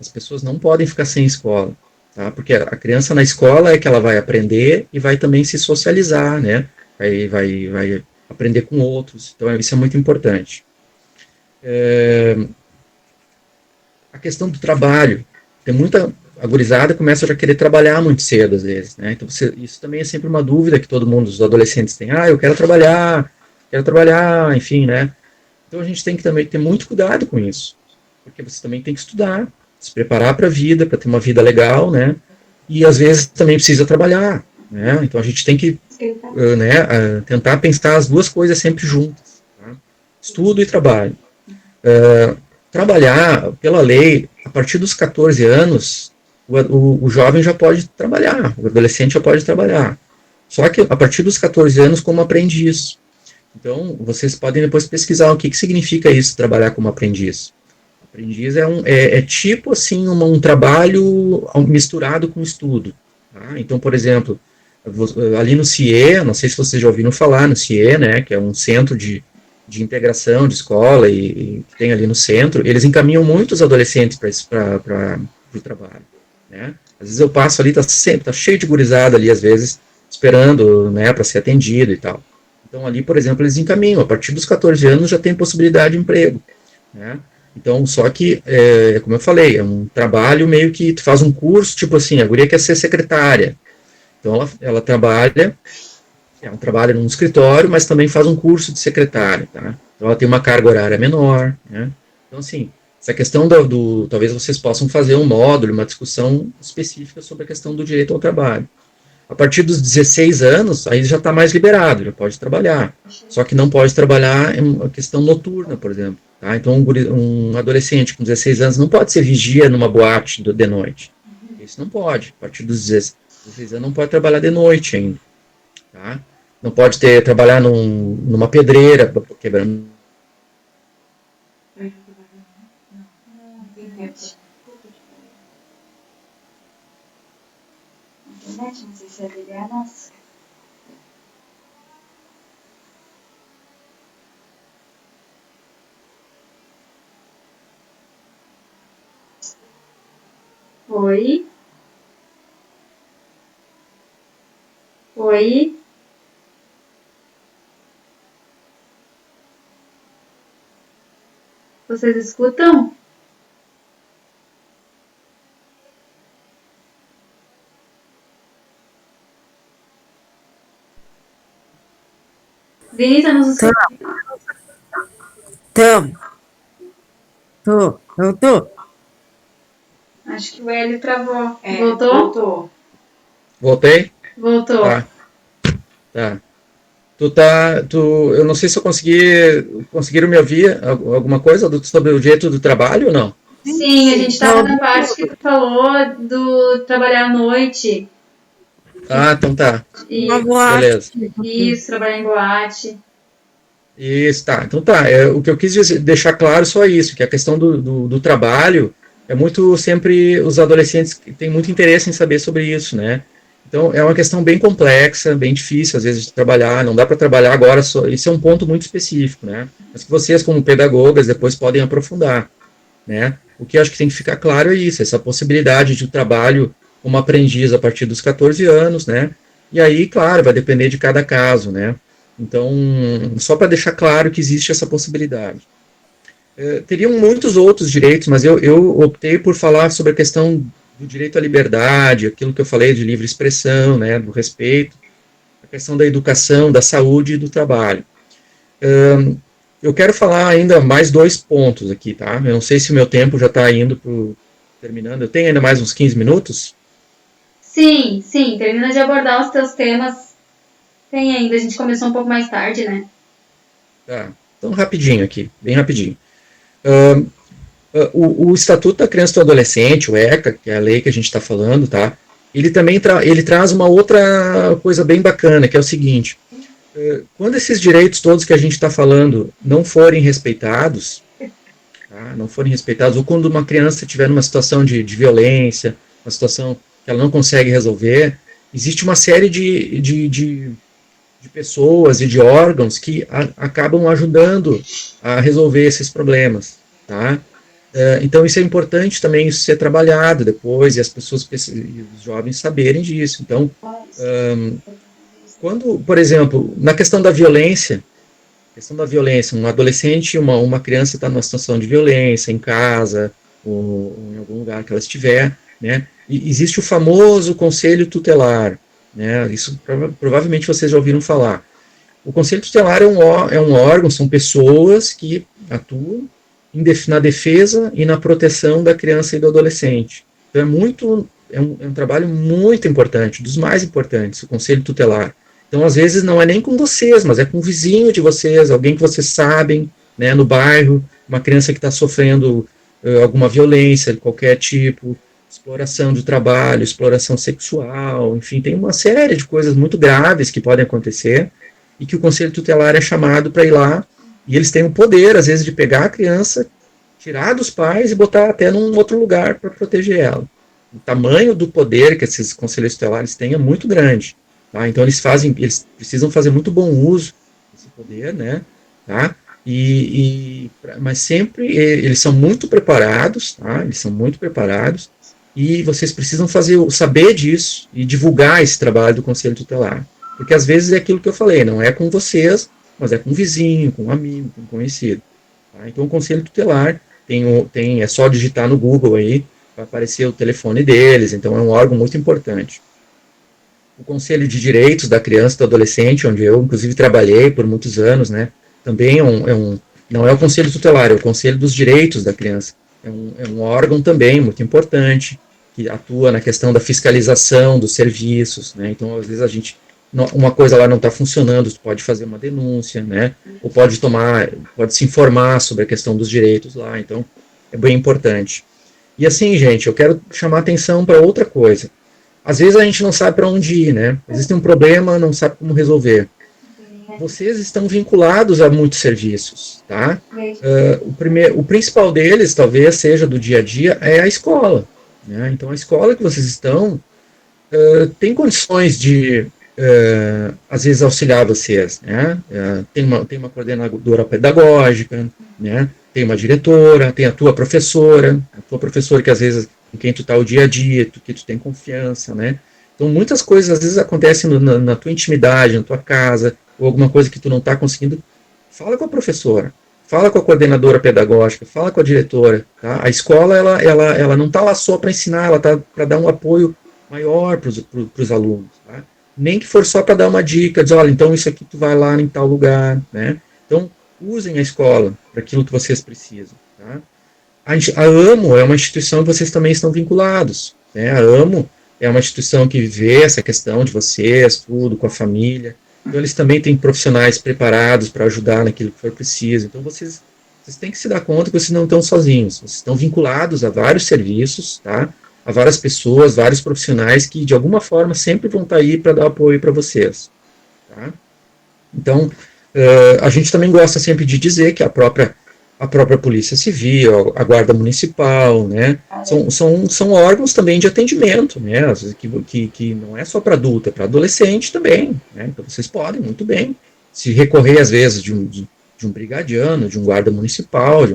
As pessoas não podem ficar sem escola, tá? Porque a criança na escola é que ela vai aprender e vai também se socializar, né? Vai aprender com outros, então isso é muito importante. A questão do trabalho. Tem muita. A gurizada começa a já querer trabalhar muito cedo, às vezes, né? Então, isso também é sempre uma dúvida que todo mundo, os adolescentes têm. Eu quero trabalhar, enfim, né? Então, a gente tem que também ter muito cuidado com isso. Porque você também tem que estudar, se preparar para a vida, para ter uma vida legal, né? E, às vezes, também precisa trabalhar, né? Então, a gente tem que tentar pensar as duas coisas sempre juntas, tá? Estudo e trabalho. Trabalhar, pela lei, a partir dos 14 anos, o jovem já pode trabalhar, o adolescente já pode trabalhar. Só que a partir dos 14 anos, como aprendiz. Então, vocês podem depois pesquisar o que significa isso, trabalhar como aprendiz. Aprendiz é tipo assim um trabalho misturado com estudo. Tá? Então, por exemplo, ali no CIE, não sei se vocês já ouviram falar no CIE, né, que é um centro de integração de escola e que tem ali no centro, eles encaminham muitos adolescentes para o trabalho. Né? Às vezes eu passo ali, tá cheio de gurizada ali, às vezes, esperando, né, para ser atendido e tal. Então ali, por exemplo, eles encaminham, a partir dos 14 anos já tem possibilidade de emprego. Né? Então, só que, como eu falei, é um trabalho meio que tu faz um curso, tipo assim, a guria quer ser secretária. Então ela trabalha num escritório, mas também faz um curso de secretária, tá? Então ela tem uma carga horária menor, né? Então, assim, essa questão talvez vocês possam fazer um módulo, uma discussão específica sobre a questão do direito ao trabalho. A partir dos 16 anos, aí já está mais liberado, já pode trabalhar. Só que não pode trabalhar em uma questão noturna, por exemplo. Tá? Então, um adolescente com 16 anos não pode ser vigia numa boate de noite. Isso não pode. A partir dos 16 anos não pode trabalhar de noite ainda. Tá? Não pode trabalhar numa pedreira, quebrando. Não sei se a dele é a nossa. Oi? aí. Vocês escutam? Vini, tá nos escutando? Tamo. Eu tô. Acho que o Hélio travou. É, Voltou? Voltou. Voltei? Voltou. Tá. Eu não sei se conseguiram me ouvir alguma coisa sobre o jeito do trabalho ou não? Sim, a gente estava Não. na parte que tu falou do trabalhar à noite. Ah, então tá. E Uma boate. Beleza. isso, trabalhar em boate. Isso, tá. Então tá. O que eu quis deixar claro só isso, que a questão do trabalho é muito sempre os adolescentes que têm muito interesse em saber sobre isso, né? Então é uma questão bem complexa, bem difícil às vezes de trabalhar, não dá para trabalhar agora só. Isso é um ponto muito específico, né? Mas que vocês como pedagogas depois podem aprofundar, né? O que eu acho que tem que ficar claro é isso, essa possibilidade de trabalho como aprendiz a partir dos 14 anos, né? E aí, claro, vai depender de cada caso, né? Então, só para deixar claro que existe essa possibilidade. Teriam muitos outros direitos, mas eu optei por falar sobre a questão do direito à liberdade, aquilo que eu falei de livre expressão, né, do respeito, a questão da educação, da saúde e do trabalho. Eu quero falar ainda mais 2 pontos aqui, tá? Eu não sei se o meu tempo já está indo terminando. Eu tenho ainda mais uns 15 minutos? Sim, termina de abordar os teus temas. Tem ainda, a gente começou um pouco mais tarde, né? Tá. Então, rapidinho aqui, bem rapidinho. O Estatuto da Criança e do Adolescente, o ECA, que é a lei que a gente está falando, tá? Ele também ele traz uma outra coisa bem bacana, que é o seguinte: quando esses direitos todos que a gente está falando não forem respeitados, tá? Não forem respeitados, ou quando uma criança estiver numa situação de violência, uma situação que ela não consegue resolver, existe uma série de pessoas e de órgãos que acabam ajudando a resolver esses problemas, tá? Então isso é importante também isso ser trabalhado depois e as pessoas e os jovens saberem disso. Então, quando, por exemplo, na questão da violência, um adolescente, uma criança está numa situação de violência em casa ou em algum lugar que ela estiver, né? E existe o famoso conselho tutelar, né? Isso provavelmente vocês já ouviram falar. O conselho tutelar é um órgão, são pessoas que atuam na defesa e na proteção da criança e do adolescente. Então é um trabalho muito importante, dos mais importantes, o conselho tutelar. Então, às vezes, não é nem com vocês, mas é com o vizinho de vocês, alguém que vocês sabem, né, no bairro, uma criança que está sofrendo alguma violência de qualquer tipo, exploração de trabalho, exploração sexual, enfim, tem uma série de coisas muito graves que podem acontecer e que o conselho tutelar é chamado para ir lá, e eles têm o poder, às vezes, de pegar a criança, tirar dos pais e botar até num outro lugar para proteger ela. O tamanho do poder que esses conselheiros tutelares têm é muito grande. Tá? Então, eles precisam fazer muito bom uso desse poder, né? Tá? Mas sempre eles são muito preparados, tá? Eles são muito preparados, e vocês precisam saber disso e divulgar esse trabalho do conselho tutelar. Porque às vezes é aquilo que eu falei, não é com vocês, mas é com um vizinho, com um amigo, com um conhecido. Tá? Então o conselho tutelar é só digitar no Google aí, vai aparecer o telefone deles, então é um órgão muito importante. O Conselho de Direitos da Criança e do Adolescente, onde eu inclusive trabalhei por muitos anos, né, também não é o Conselho Tutelar, é o Conselho dos Direitos da Criança. É um órgão também muito importante, que atua na questão da fiscalização dos serviços, né, então às vezes uma coisa lá não está funcionando, você pode fazer uma denúncia, né, ou pode se informar sobre a questão dos direitos lá, então é bem importante. E assim, gente, eu quero chamar a atenção para outra coisa. Às vezes a gente não sabe para onde ir, né, existe um problema, não sabe como resolver. Vocês estão vinculados a muitos serviços, tá? O principal deles, talvez seja do dia a dia, é a escola, né? Então a escola que vocês estão tem condições de às vezes auxiliar vocês, né? Tem uma coordenadora pedagógica, né? Tem uma diretora, tem a tua professora que às vezes com quem tu está o dia a dia, que tu tem confiança, né? Então, muitas coisas, às vezes, acontecem na tua intimidade, na tua casa, ou alguma coisa que tu não está conseguindo. Fala com a professora, fala com a coordenadora pedagógica, fala com a diretora. Tá? A escola, ela não está lá só para ensinar, ela está para dar um apoio maior para os alunos. Tá? Nem que for só para dar uma dica, dizer, olha, então isso aqui tu vai lá em tal lugar. Né? Então, usem a escola para aquilo que vocês precisam. Tá? A AMO é uma instituição que vocês também estão vinculados. Né? A AMO é uma instituição que vê essa questão de vocês, tudo, com a família. Então, eles também têm profissionais preparados para ajudar naquilo que for preciso. Então, vocês têm que se dar conta que vocês não estão sozinhos. Vocês estão vinculados a vários serviços, tá? A várias pessoas, vários profissionais que, de alguma forma, sempre vão estar aí para dar apoio para vocês. Tá? Então, a gente também gosta sempre de dizer que a própria Polícia Civil, a Guarda Municipal, né, são órgãos também de atendimento, né, que não é só para adulto, é para adolescente também, né, então vocês podem muito bem se recorrer às vezes de um brigadiano, de um guarda municipal,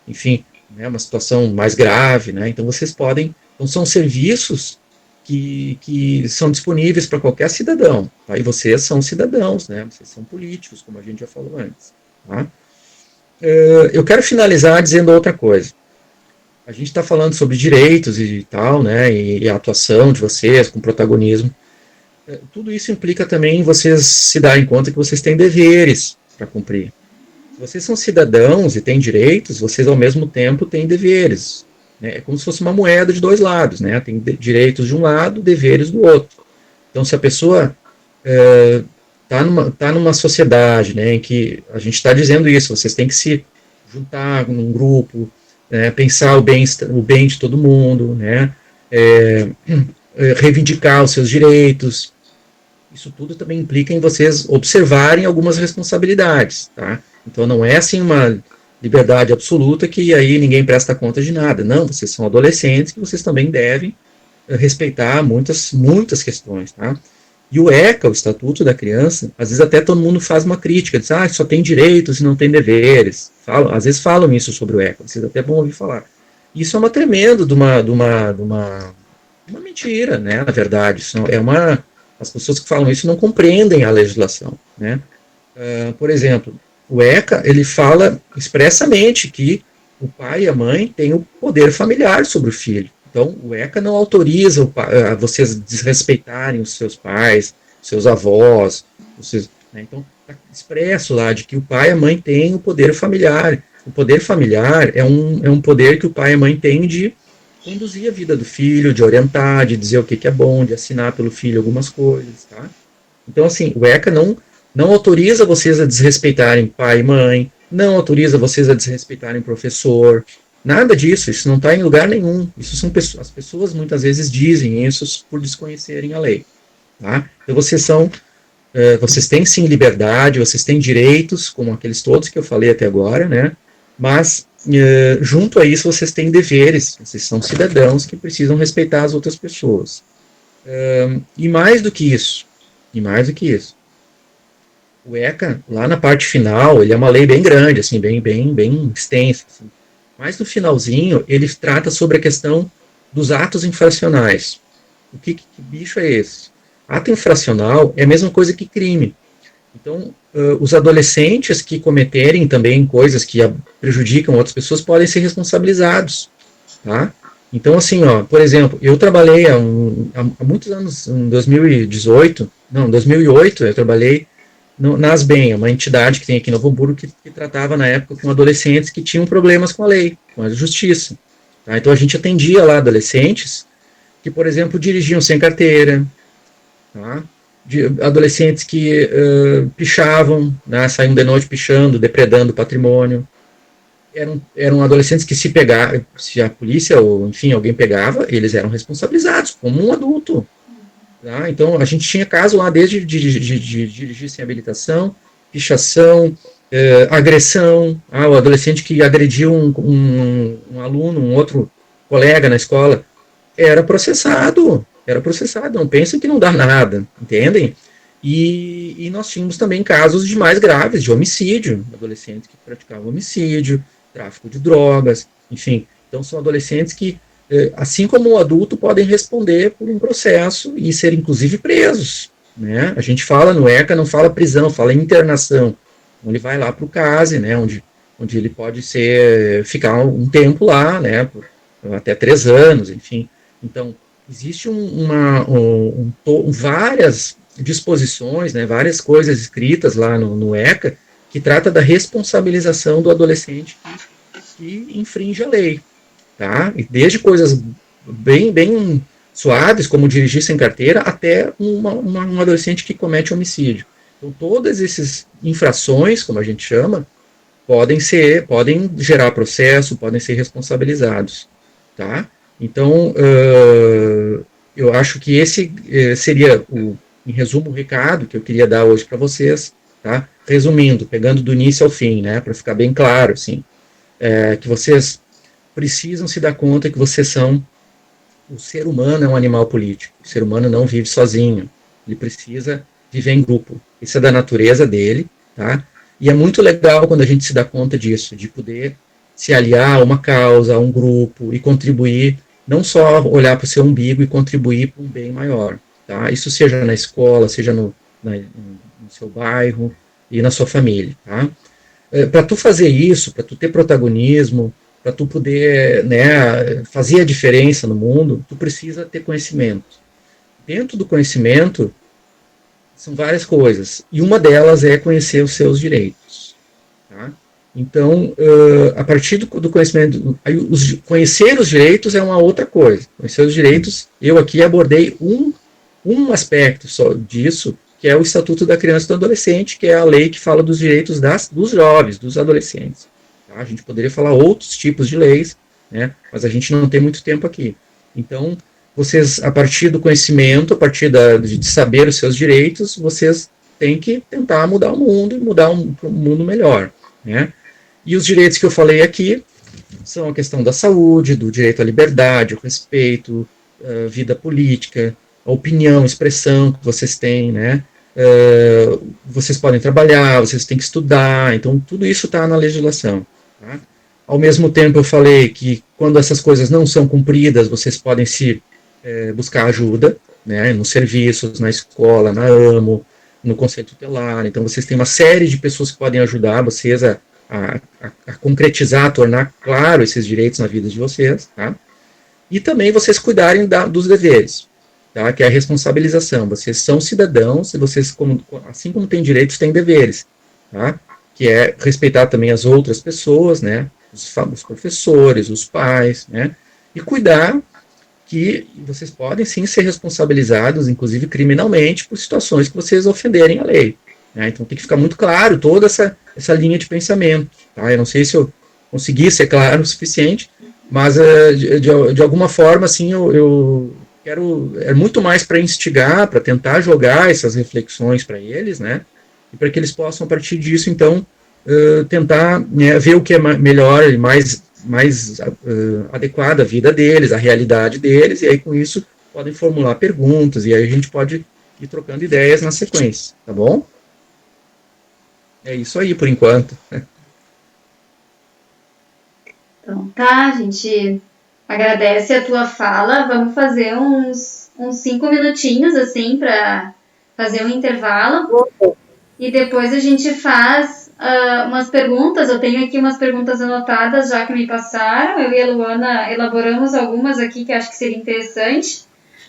enfim, né, uma situação mais grave, né, então vocês podem, então são serviços que são disponíveis para qualquer cidadão, tá, e vocês são cidadãos, né, vocês são políticos, como a gente já falou antes, tá. Eu quero finalizar dizendo outra coisa. A gente está falando sobre direitos e tal, né, e a atuação de vocês com protagonismo. Tudo isso implica também vocês se darem conta que vocês têm deveres para cumprir. Se vocês são cidadãos e têm direitos, vocês ao mesmo tempo têm deveres. Né? É como se fosse uma moeda de dois lados, né? Tem direitos de um lado, deveres do outro. Então, se a pessoa tá numa sociedade, né, em que a gente está dizendo isso, vocês têm que se juntar num grupo, né, pensar o bem de todo mundo, né, reivindicar os seus direitos. Isso tudo também implica em vocês observarem algumas responsabilidades, tá? Então não é assim uma liberdade absoluta que aí ninguém presta conta de nada. Não, vocês são adolescentes que vocês também devem respeitar muitas questões, tá? E o ECA, o Estatuto da Criança, às vezes até todo mundo faz uma crítica, diz, só tem direitos e não tem deveres. Às vezes falam isso sobre o ECA, vocês até vão ouvir falar. Isso é uma tremenda de uma mentira, né, na verdade. As pessoas que falam isso não compreendem a legislação, né. Por exemplo, o ECA, ele fala expressamente que o pai e a mãe têm o poder familiar sobre o filho. Então, o ECA não autoriza vocês desrespeitarem os seus pais, seus avós. Né? Então, está expresso lá de que o pai e a mãe têm o poder familiar. O poder familiar é um poder que o pai e a mãe têm de conduzir a vida do filho, de orientar, de dizer o que é bom, de assinar pelo filho algumas coisas. Tá? Então, assim, o ECA não autoriza vocês a desrespeitarem pai e mãe, não autoriza vocês a desrespeitarem professor. Nada disso, isso não está em lugar nenhum. Isso são as pessoas muitas vezes dizem isso por desconhecerem a lei. Tá? Então vocês têm sim liberdade, vocês têm direitos, como aqueles todos que eu falei até agora, né? Mas junto a isso vocês têm deveres, vocês são cidadãos que precisam respeitar as outras pessoas. E mais do que isso, o ECA, lá na parte final, ele é uma lei bem grande, assim, bem extensa, assim. Mas no finalzinho, ele trata sobre a questão dos atos infracionais. O que bicho é esse? Ato infracional é a mesma coisa que crime. Então, os adolescentes que cometerem também coisas que prejudicam outras pessoas podem ser responsabilizados. Tá? Então, assim, por exemplo, eu trabalhei há muitos anos, em 2008, eu trabalhei na Asbem, uma entidade que tem aqui em Novo Hamburgo que tratava na época com adolescentes que tinham problemas com a lei, com a justiça. Tá? Então a gente atendia lá adolescentes que, por exemplo, dirigiam sem carteira, tá? Adolescentes que pichavam, né? Saíam de noite pichando, depredando patrimônio. Eram adolescentes que se a polícia ou, enfim, alguém pegava, eles eram responsabilizados como um adulto. Tá? Então, a gente tinha caso lá desde de dirigir sem habilitação, pichação, agressão, o adolescente que agrediu um aluno, um outro colega na escola, era processado, não pensem que não dá nada, entendem? E nós tínhamos também casos de mais graves, de homicídio, adolescentes que praticavam homicídio, tráfico de drogas, enfim. Então, são adolescentes que assim como o adulto, podem responder por um processo e ser, inclusive, presos. Né? A gente fala no ECA, não fala prisão, fala internação. Ele vai lá para o CASE, né, onde ele pode ficar um tempo lá, né, por até 3 anos, enfim. Então, existe várias disposições, né, várias coisas escritas lá no ECA que trata da responsabilização do adolescente que infringe a lei. Tá? E desde coisas bem suaves, como dirigir sem carteira, até um adolescente que comete homicídio. Então, todas essas infrações, como a gente chama, podem gerar processo, podem ser responsabilizados. Tá? Então, eu acho que esse seria, em resumo, o recado que eu queria dar hoje para vocês. Tá? Resumindo, pegando do início ao fim, né, para ficar bem claro, assim, que vocês precisam se dar conta que o ser humano é um animal político. O ser humano não vive sozinho. Ele precisa viver em grupo. Isso é da natureza dele, tá? E é muito legal quando a gente se dá conta disso, de poder se aliar a uma causa, a um grupo e contribuir, não só olhar para o seu umbigo e contribuir para um bem maior, tá? Isso seja na escola, seja no seu bairro e na sua família, tá? Para tu fazer isso, para tu ter protagonismo, para tu poder, né, fazer a diferença no mundo, tu precisa ter conhecimento. Dentro do conhecimento, são várias coisas, e uma delas é conhecer os seus direitos. Tá? Então, a partir do conhecimento, conhecer os direitos é uma outra coisa. Conhecer os direitos, eu aqui abordei um aspecto só disso, que é o Estatuto da Criança e do Adolescente, que é a lei que fala dos direitos dos jovens, dos adolescentes. A gente poderia falar outros tipos de leis, né, mas a gente não tem muito tempo aqui. Então, vocês, a partir do conhecimento, a partir de saber os seus direitos, vocês têm que tentar mudar o mundo e mudar um mundo melhor. Né? E os direitos que eu falei aqui são a questão da saúde, do direito à liberdade, ao respeito, à vida política, a opinião, a expressão que vocês têm, né? Vocês podem trabalhar, vocês têm que estudar, então tudo isso está na legislação. Tá? Ao mesmo tempo, eu falei que quando essas coisas não são cumpridas, vocês podem buscar ajuda, né, nos serviços, na escola, na AMO, no Conselho Tutelar. Então, vocês têm uma série de pessoas que podem ajudar vocês a concretizar, a tornar claro esses direitos na vida de vocês. Tá? E também vocês cuidarem dos deveres, tá? Que é a responsabilização. Vocês são cidadãos e vocês, assim como têm direitos, têm deveres. Tá? Que é respeitar também as outras pessoas, né, os professores, os pais, né, e cuidar que vocês podem sim ser responsabilizados, inclusive criminalmente, por situações que vocês ofenderem a lei. Né, então tem que ficar muito claro toda essa linha de pensamento. Tá? Eu não sei se eu consegui ser claro o suficiente, mas de alguma forma, assim, eu quero, muito mais para instigar, para tentar jogar essas reflexões para eles, né, e para que eles possam, a partir disso, então, tentar, né, ver o que é melhor e mais adequado à vida deles, à realidade deles, e aí com isso podem formular perguntas, e aí a gente pode ir trocando ideias na sequência, tá bom? É isso aí, por enquanto. Então tá, a gente agradece a tua fala, vamos fazer uns 5 minutinhos, assim, para fazer um intervalo. E depois a gente faz umas perguntas. Eu tenho aqui umas perguntas anotadas já que me passaram. Eu e a Luana elaboramos algumas aqui que acho que seria interessante.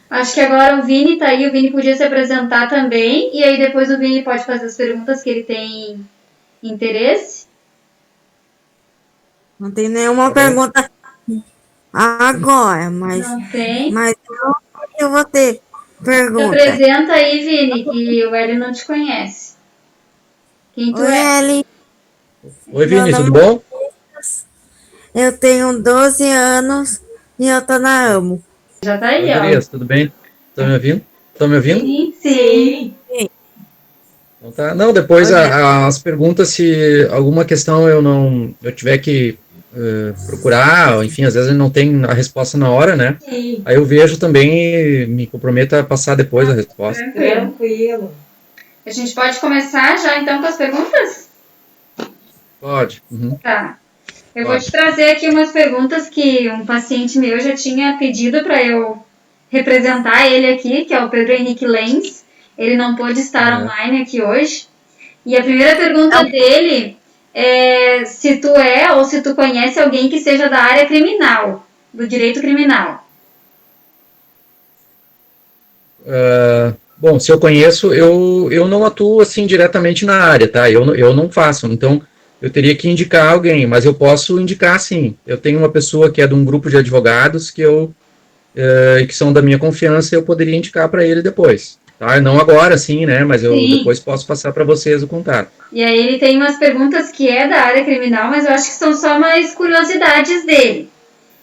Acho que agora o Vini está aí. O Vini podia se apresentar também. E aí depois o Vini pode fazer as perguntas que ele tem interesse. Não tem nenhuma pergunta agora, mas... Não tem? Mas eu vou ter Se pergunta. apresenta aí, Vini, que o Hélio não te conhece. Quem tu Oi, é? Eli. Oi, Vini, Meu tudo nome bom? Eu tenho 12 anos e eu tô na AMO. Já tá aí, Oi, ó. Elias, tudo bem? Estão me ouvindo? Estão me ouvindo? Sim. Então, tá. Não, depois as perguntas, se alguma questão eu tiver que procurar, enfim, às vezes não tem a resposta na hora, né? Sim. Aí eu vejo também e me comprometo a passar depois a resposta. Tranquilo. A gente pode começar já então com as perguntas? Pode. Uhum. Tá. Eu vou te trazer aqui umas perguntas que um paciente meu já tinha pedido para eu representar ele aqui, que é o Pedro Henrique Lenz. Ele não pôde estar online aqui hoje. E a primeira pergunta dele é se tu é ou se tu conhece alguém que seja da área criminal, do direito criminal. Bom, se eu conheço, eu não atuo assim diretamente na área, tá? Eu não faço, então eu teria que indicar alguém, mas eu posso indicar sim. Eu tenho uma pessoa que é de um grupo de advogados que são da minha confiança e eu poderia indicar para ele depois. Tá? Não agora, sim, né? Mas eu depois posso passar para vocês o contato. E aí ele tem umas perguntas que é da área criminal, mas eu acho que são só mais curiosidades dele.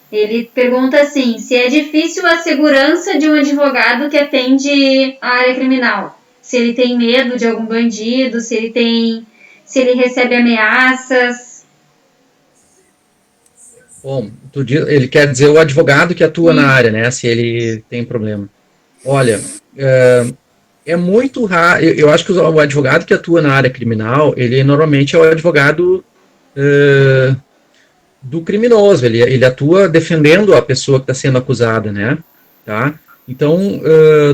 Ele pergunta assim, se é difícil a segurança de um advogado que atende a área criminal. Se ele tem medo de algum bandido, se ele recebe ameaças. Bom, ele quer dizer o advogado que atua na área, né? Se ele tem problema. Olha, é muito raro. Eu acho que o advogado que atua na área criminal, ele normalmente é o advogado do criminoso. Ele atua defendendo a pessoa que está sendo acusada, né? Tá? Então,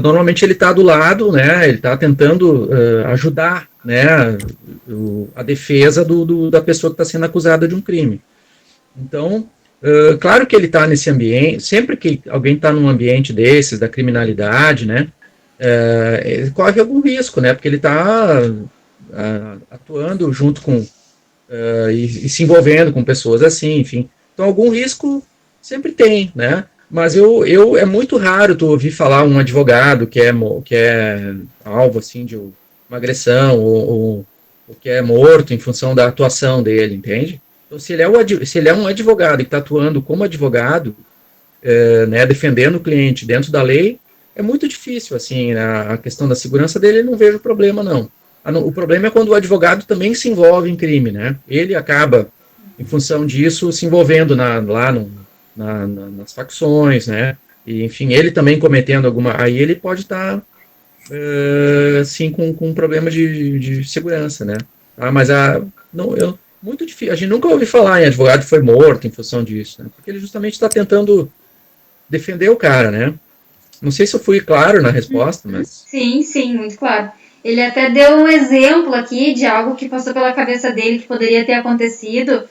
normalmente ele está do lado, né? Ele está tentando ajudar, né? A defesa da pessoa que está sendo acusada de um crime. Então, claro que ele está nesse ambiente. Sempre que alguém está num ambiente desses da criminalidade, né? Ele corre algum risco, né? Porque ele está atuando junto com e se envolvendo com pessoas assim, enfim. Então, algum risco sempre tem, né? Mas é muito raro tu ouvir falar um advogado que é alvo assim de uma agressão ou que é morto em função da atuação dele, entende? Então, se ele é um advogado que está atuando como advogado, né, defendendo o cliente dentro da lei, é muito difícil, assim, a questão da segurança dele, eu não vejo problema, não. O problema é quando o advogado também se envolve em crime, né? Ele acaba, em função disso, se envolvendo nas facções, né? E, enfim, ele também cometendo aí ele pode estar, sim, com um problema de segurança, né? Mas muito difícil. A gente nunca ouviu falar em advogado que foi morto em função disso, né? Porque ele justamente está tentando defender o cara, né? Não sei se eu fui claro na resposta, mas... Sim, muito claro. Ele até deu um exemplo aqui de algo que passou pela cabeça dele que poderia ter acontecido,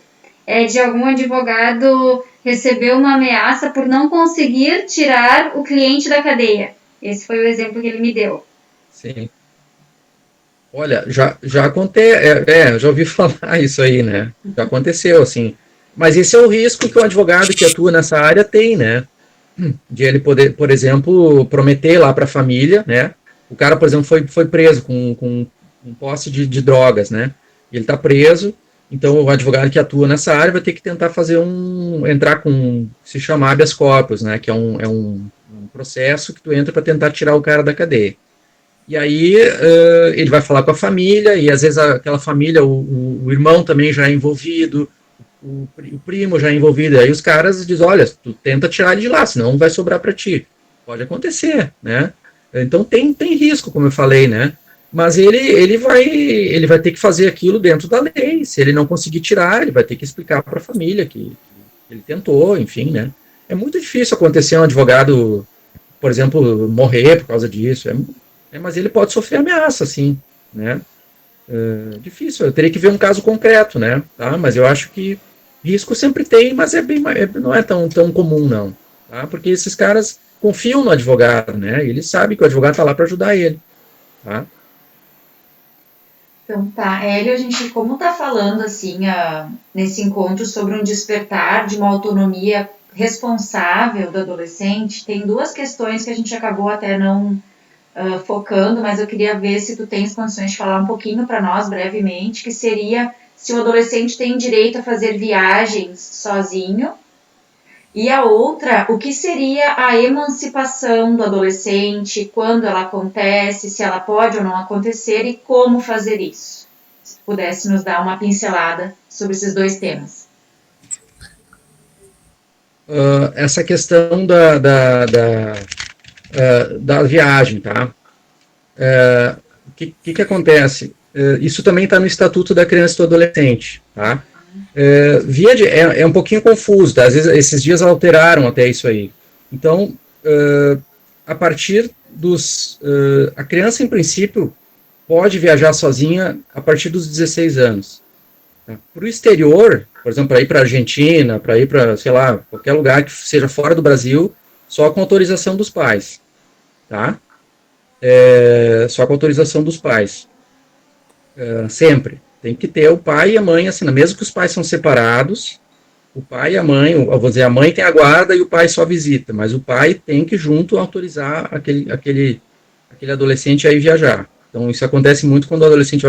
de algum advogado receber uma ameaça por não conseguir tirar o cliente da cadeia. Esse foi o exemplo que ele me deu. Sim. Olha, já aconteceu, eu já ouvi falar isso aí, né? Já aconteceu, assim. Mas esse é o risco que o advogado que atua nessa área tem, né? De ele poder, por exemplo, prometer lá para a família, né? O cara, por exemplo, foi preso com posse de drogas, né? Ele está preso, então o advogado que atua nessa área vai ter que tentar entrar com, se chama habeas corpus, né? Que é um processo que tu entra para tentar tirar o cara da cadeia. E aí ele vai falar com a família, e às vezes aquela família, o irmão também já é envolvido, o primo já é envolvido, aí os caras dizem, olha, tu tenta tirar ele de lá, senão vai sobrar para ti. Pode acontecer, né? Então tem risco, como eu falei, né? Mas ele vai ter que fazer aquilo dentro da lei. Se ele não conseguir tirar, ele vai ter que explicar para a família que ele tentou, enfim, né? É muito difícil acontecer um advogado, por exemplo, morrer por causa disso. Mas ele pode sofrer ameaça, sim, né? Difícil. Eu teria que ver um caso concreto, né? Tá? Mas eu acho que risco sempre tem, mas não é tão comum, não. Tá? Porque esses caras confiam no advogado, né? E eles sabem que o advogado está lá para ajudar ele. Tá? Então tá, Hélio, a gente, como tá falando assim, nesse encontro sobre um despertar de uma autonomia responsável do adolescente, tem duas questões que a gente acabou até não focando, mas eu queria ver se tu tens condições de falar um pouquinho para nós brevemente, que seria se o adolescente tem direito a fazer viagens sozinho. E a outra, o que seria a emancipação do adolescente, quando ela acontece, se ela pode ou não acontecer e como fazer isso. Se pudesse nos dar uma pincelada sobre esses dois temas. Essa questão da viagem, tá? O que acontece? Isso também está no Estatuto da Criança e do Adolescente, tá? É um pouquinho confuso, tá? Às vezes esses dias alteraram até isso aí. Então, a partir a criança, em princípio, pode viajar sozinha a partir dos 16 anos. Tá? Para o exterior, por exemplo, para ir para a Argentina, para ir para, sei lá, qualquer lugar que seja fora do Brasil, só com autorização dos pais. Tá? Só com autorização dos pais. Sempre. Tem que ter o pai e a mãe, assim, mesmo que os pais são separados, o pai e a mãe, vou dizer, a mãe tem a guarda e o pai só visita, mas o pai tem que junto autorizar aquele adolescente a ir viajar. Então isso acontece muito quando o adolescente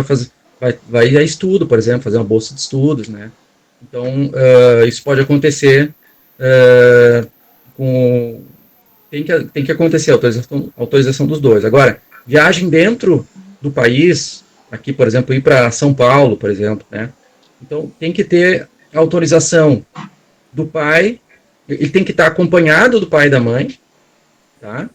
vai a estudo, por exemplo, fazer uma bolsa de estudos, né? Então isso pode acontecer tem que acontecer a autorização dos dois. Agora, viagem dentro do país, aqui, por exemplo, ir para São Paulo, por exemplo, né? Então, tem que ter autorização do pai, ele tem que estar acompanhado do pai e da mãe, tá?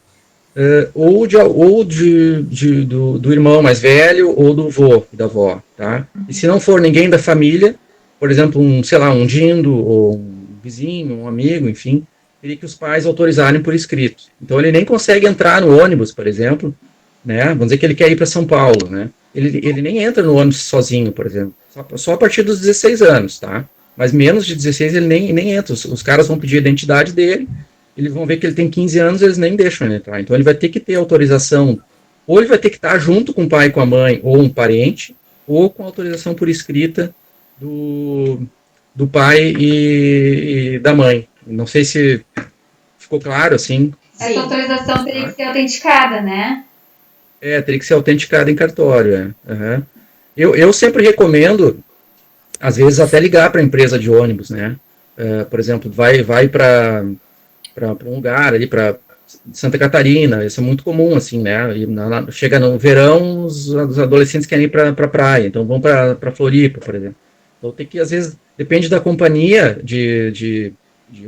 Do irmão mais velho ou do vô e da avó, tá? E se não for ninguém da família, por exemplo, um dindo, ou um vizinho, um amigo, enfim, teria que os pais autorizarem por escrito. Então, ele nem consegue entrar no ônibus, por exemplo, né? Vamos dizer que ele quer ir para São Paulo, né? Ele nem entra no ônibus sozinho, por exemplo. Só a partir dos 16 anos, tá? Mas menos de 16 ele nem entra. Os caras vão pedir a identidade dele, eles vão ver que ele tem 15 anos, eles nem deixam ele entrar. Então ele vai ter que ter autorização, ou ele vai ter que estar junto com o pai e com a mãe, ou um parente, ou com autorização por escrita do pai e da mãe. Não sei se ficou claro, assim. Essa autorização teria que ser autenticada, né? Teria que ser autenticada em cartório. Uhum. Eu sempre recomendo, às vezes, até ligar para a empresa de ônibus, né? Por exemplo, vai para um lugar ali, para Santa Catarina, isso é muito comum, assim, né? E chega no verão, os adolescentes querem ir para a praia, então vão para Floripa, por exemplo. Então tem que, às vezes, depende da companhia de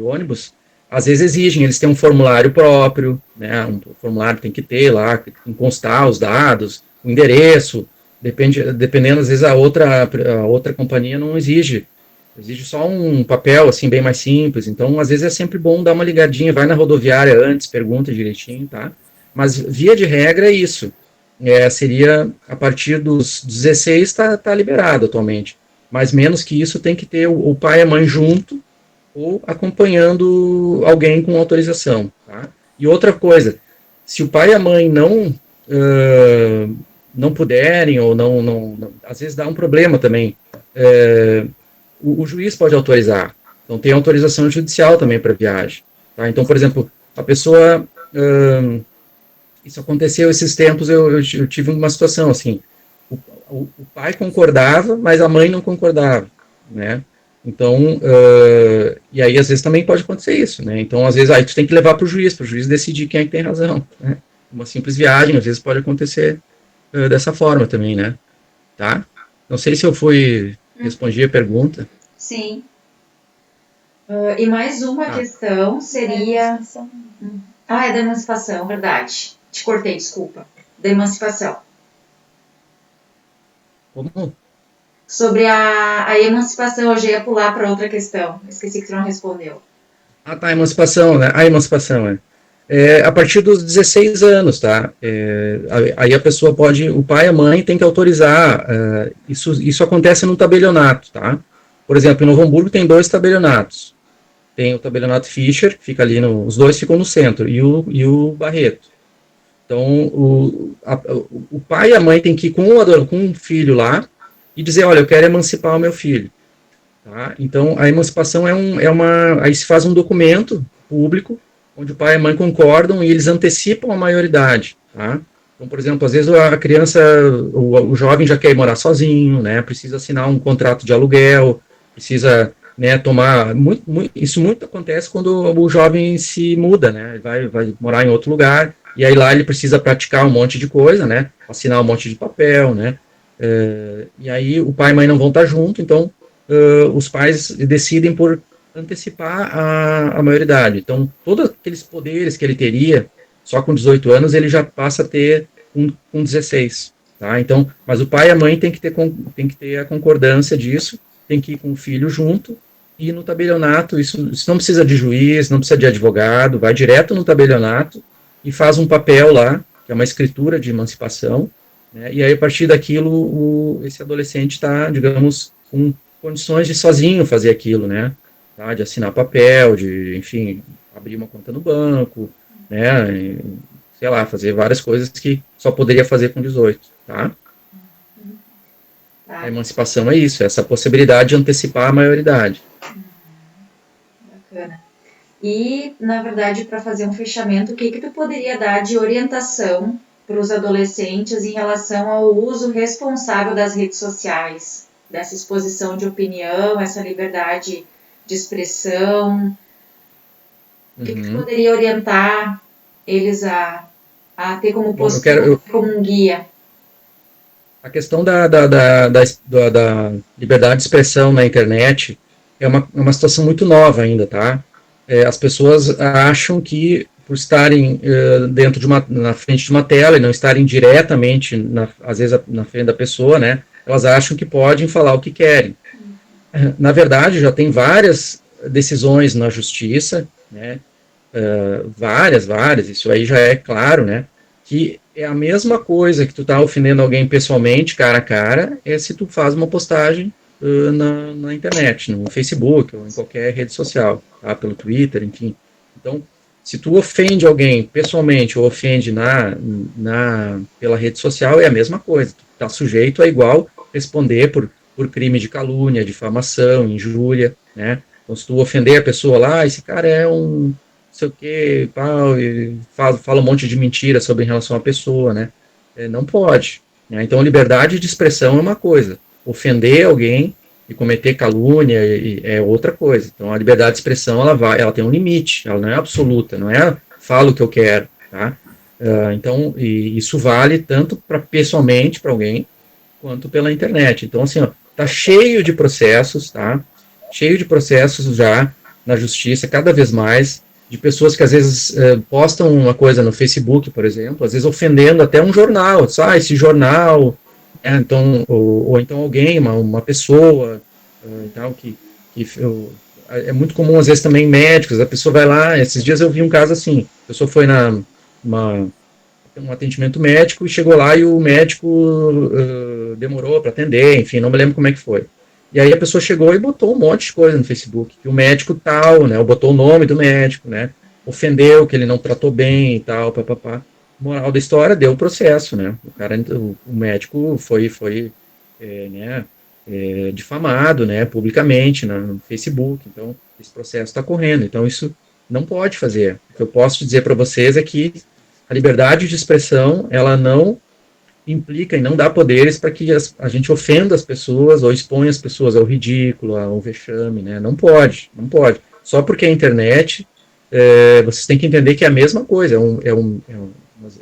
ônibus, às vezes exigem, eles têm um formulário próprio, né? Um formulário tem que ter lá, tem que constar os dados, o endereço, dependendo, às vezes a outra companhia não exige só um papel, assim, bem mais simples. Então, às vezes é sempre bom dar uma ligadinha, vai na rodoviária antes, pergunta direitinho, tá? Mas, via de regra, é isso. Seria, a partir dos 16, tá liberado atualmente. Mas, menos que isso, tem que ter o pai e a mãe junto, ou acompanhando alguém com autorização, tá? E outra coisa, se o pai e a mãe não puderem, ou não, às vezes dá um problema também, o juiz pode autorizar. Então tem autorização judicial também para viagem, tá? Então, por exemplo, a pessoa, isso aconteceu esses tempos, eu tive uma situação assim, o pai concordava, mas a mãe não concordava, né? Então, e aí às vezes também pode acontecer isso, né? Então, às vezes, aí tu tem que levar para o juiz decidir quem é que tem razão, né? Uma simples viagem, às vezes pode acontecer dessa forma também, né? Tá? Não sei se eu respondi a pergunta. Sim. E mais uma questão seria... é da emancipação, verdade. Te cortei, desculpa. Da emancipação. Como? Sobre a emancipação, eu já ia pular para outra questão. Esqueci que você não respondeu. Tá, a emancipação, né? A emancipação, a partir dos 16 anos, tá? Aí a pessoa pode, o pai e a mãe tem que autorizar, isso acontece no tabelionato, tá? Por exemplo, em Novo Hamburgo tem 2 tabelionatos. Tem o tabelionato Fischer, que fica ali, os 2 ficam no centro, e o Barreto. Então, o pai e a mãe tem que ir com um filho lá, e dizer, olha, eu quero emancipar o meu filho. Tá? Então, a emancipação aí se faz um documento público, onde o pai e a mãe concordam e eles antecipam a maioridade. Tá? Então, por exemplo, às vezes a criança, o jovem já quer ir morar sozinho, né? Precisa assinar um contrato de aluguel, precisa, né, tomar... isso muito acontece quando o jovem se muda, né? Vai morar em outro lugar, e aí lá ele precisa praticar um monte de coisa, né? Assinar um monte de papel, né? E aí o pai e a mãe não vão estar junto, então os pais decidem por antecipar a maioridade. Então, todos aqueles poderes que ele teria, só com 18 anos, ele já passa a ter com 16. Tá? Então, mas o pai e a mãe tem que ter a concordância disso, tem que ir com o filho junto, e no tabelionato, isso não precisa de juiz, não precisa de advogado, vai direto no tabelionato e faz um papel lá, que é uma escritura de emancipação, né, e aí a partir daquilo esse adolescente está, digamos, com condições de sozinho fazer aquilo, né, tá, de assinar papel, de, enfim, abrir uma conta no banco, né, e, sei lá, fazer várias coisas que só poderia fazer com 18, tá? A emancipação é isso, essa possibilidade de antecipar a maioridade. Bacana. E, na verdade, para fazer um fechamento, o que tu poderia dar de orientação para os adolescentes em relação ao uso responsável das redes sociais, dessa exposição de opinião, essa liberdade de expressão? O que tu poderia orientar eles a ter como postura, como um guia? A questão da liberdade de expressão na internet é uma situação muito nova ainda, tá? As pessoas acham que, por estarem na frente de uma tela e não estarem diretamente, às vezes, na frente da pessoa, né? Elas acham que podem falar o que querem. Na verdade, já tem várias decisões na justiça, né? Várias, isso aí já é claro, né? Que é a mesma coisa que tu tá ofendendo alguém pessoalmente, cara a cara, se tu faz uma postagem na internet, no Facebook ou em qualquer rede social, tá? Pelo Twitter, enfim. Então, se tu ofende alguém pessoalmente ou ofende pela rede social, é a mesma coisa. Tu tá sujeito a igual responder por crime de calúnia, difamação, injúria, né? Então, se tu ofender a pessoa lá, esse cara é um sei o que, fala um monte de mentira sobre em relação à pessoa, né? Não pode. Né? Então, liberdade de expressão é uma coisa. Ofender alguém e cometer calúnia é outra coisa. Então, a liberdade de expressão, ela tem um limite, ela não é absoluta, não é falo o que eu quero, tá? Então, isso vale tanto pessoalmente para alguém, quanto pela internet. Então, assim, ó, tá cheio de processos, tá? Cheio de processos já na justiça, cada vez mais, de pessoas que às vezes postam uma coisa no Facebook, por exemplo, às vezes ofendendo até um jornal, esse jornal, então, ou então alguém, uma pessoa, tal, é muito comum às vezes também médicos, a pessoa vai lá, esses dias eu vi um caso assim, a pessoa foi um atendimento médico e chegou lá e o médico demorou para atender, enfim, não me lembro como é que foi. E aí a pessoa chegou e botou um monte de coisa no Facebook, que o médico tal, né, ou botou o nome do médico, né, ofendeu, que ele não tratou bem e tal, papapá. Moral da história, deu o processo, né, o médico foi difamado, né, publicamente no Facebook, então esse processo está correndo, então isso não pode fazer. O que eu posso dizer para vocês é que a liberdade de expressão, ela não implica e não dá poderes para que a gente ofenda as pessoas ou exponha as pessoas ao ridículo, ao vexame, né? Não pode. Só porque é internet, vocês têm que entender que é a mesma coisa,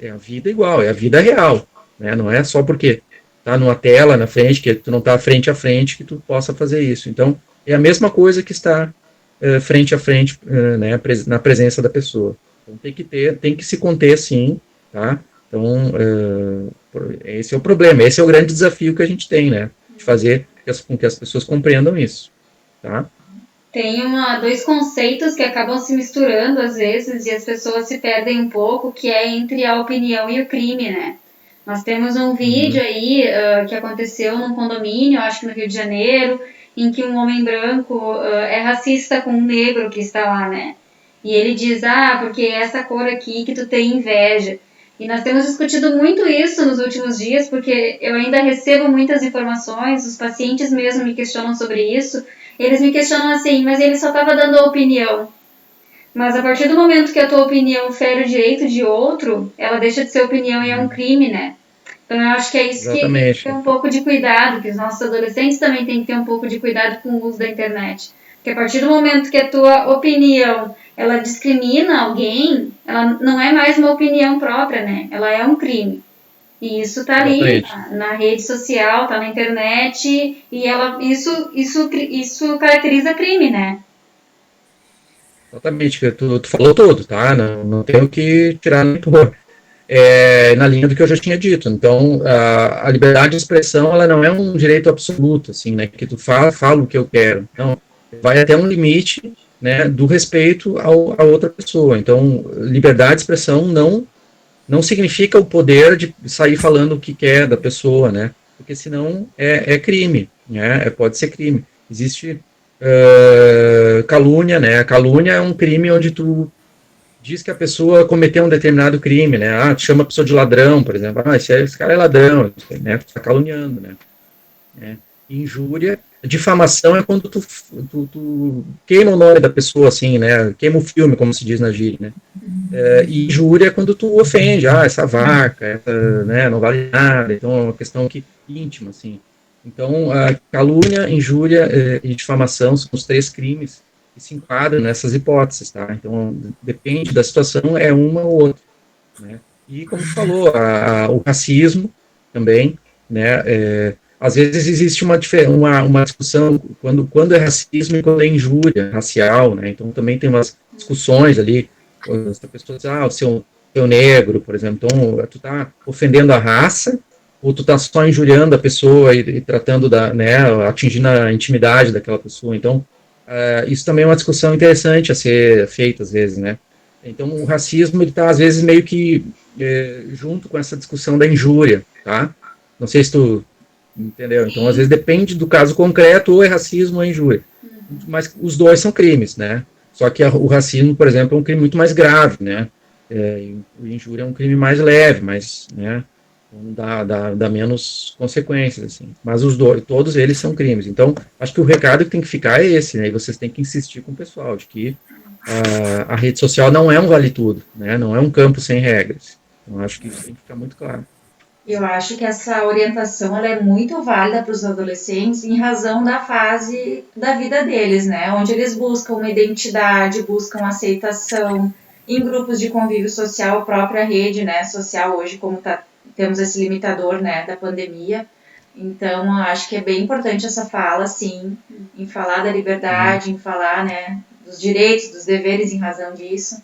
é a vida igual, é a vida real, né? Não é só porque tá numa tela na frente, que tu não tá frente a frente, que tu possa fazer isso. Então, é a mesma coisa que estar frente a frente, né, na presença da pessoa. Então, tem que se conter sim, tá? Então, esse é o problema, esse é o grande desafio que a gente tem, né? De fazer com que as pessoas compreendam isso, tá? Tem dois conceitos que acabam se misturando às vezes e as pessoas se perdem um pouco, que é entre a opinião e o crime, né? Nós temos um vídeo aí que aconteceu num condomínio, acho que no Rio de Janeiro, em que um homem branco é racista com um negro que está lá, né? E ele diz, porque é essa cor aqui que tu tem inveja. E nós temos discutido muito isso nos últimos dias, porque eu ainda recebo muitas informações, os pacientes mesmo me questionam sobre isso. Eles me questionam assim, mas ele só estava dando a opinião. Mas a partir do momento que a tua opinião fere o direito de outro, ela deixa de ser opinião e é um crime, né? Então eu acho que é isso que tem que ter um pouco de cuidado, que os nossos adolescentes também têm que ter um pouco de cuidado com o uso da internet. Porque a partir do momento que a tua opinião ela discrimina alguém, ela não é mais uma opinião própria, né? Ela é um crime. E isso tá ali na rede social, tá na internet, e isso caracteriza crime, né? Exatamente, tu falou tudo, tá? Não tenho que tirar nem pôr. na linha do que eu já tinha dito. Então, a liberdade de expressão, ela não é um direito absoluto, assim, né, que tu fala o que eu quero. Não, vai até um limite, né, do respeito a outra pessoa. Então, liberdade de expressão não significa o poder de sair falando o que quer da pessoa, né, porque senão é crime, né, pode ser crime. Existe calúnia, né, calúnia é um crime onde tu diz que a pessoa cometeu um determinado crime, né? Ah, tu chama a pessoa de ladrão, por exemplo. Ah, esse cara é ladrão, né? Tu está caluniando, né? Injúria, difamação é quando tu queima o nome da pessoa, assim, né? Queima o filme, como se diz na gíria, né? E injúria é quando tu ofende, essa vaca, né? Não vale nada. Então é uma questão íntima, assim. Então, a calúnia, injúria e difamação são os 3 crimes que se enquadram nessas hipóteses, tá? Então, depende da situação, é uma ou outra, né? E, como tu falou, o racismo também, né? Às vezes existe uma discussão quando é racismo e quando é injúria racial, né? Então, também tem umas discussões ali, as pessoas dizem, o seu negro, por exemplo, então, tu tá ofendendo a raça, ou tu tá só injuriando a pessoa e tratando né, atingindo a intimidade daquela pessoa. Então, isso também é uma discussão interessante a ser feita às vezes, né? Então, o racismo, ele tá às vezes meio que junto com essa discussão da injúria, tá? Não sei se tu entendeu. Então, às vezes depende do caso concreto, ou é racismo ou é injúria. Mas os dois são crimes, né? Só que o racismo, por exemplo, é um crime muito mais grave, né? O injúria é um crime mais leve, mas, né? Dá menos consequências, assim. Mas todos eles são crimes. Então, acho que o recado que tem que ficar é esse, né? E vocês têm que insistir com o pessoal, de que a rede social não é um vale-tudo, né? Não é um campo sem regras. Então, acho que isso tem que ficar muito claro. Eu acho que essa orientação ela é muito válida para os adolescentes em razão da fase da vida deles, né? Onde eles buscam uma identidade, buscam aceitação em grupos de convívio social, a própria rede, né, social hoje, como temos esse limitador, né, da pandemia. Então, acho que é bem importante essa fala, sim, em falar da liberdade, em falar, né, dos direitos, dos deveres em razão disso.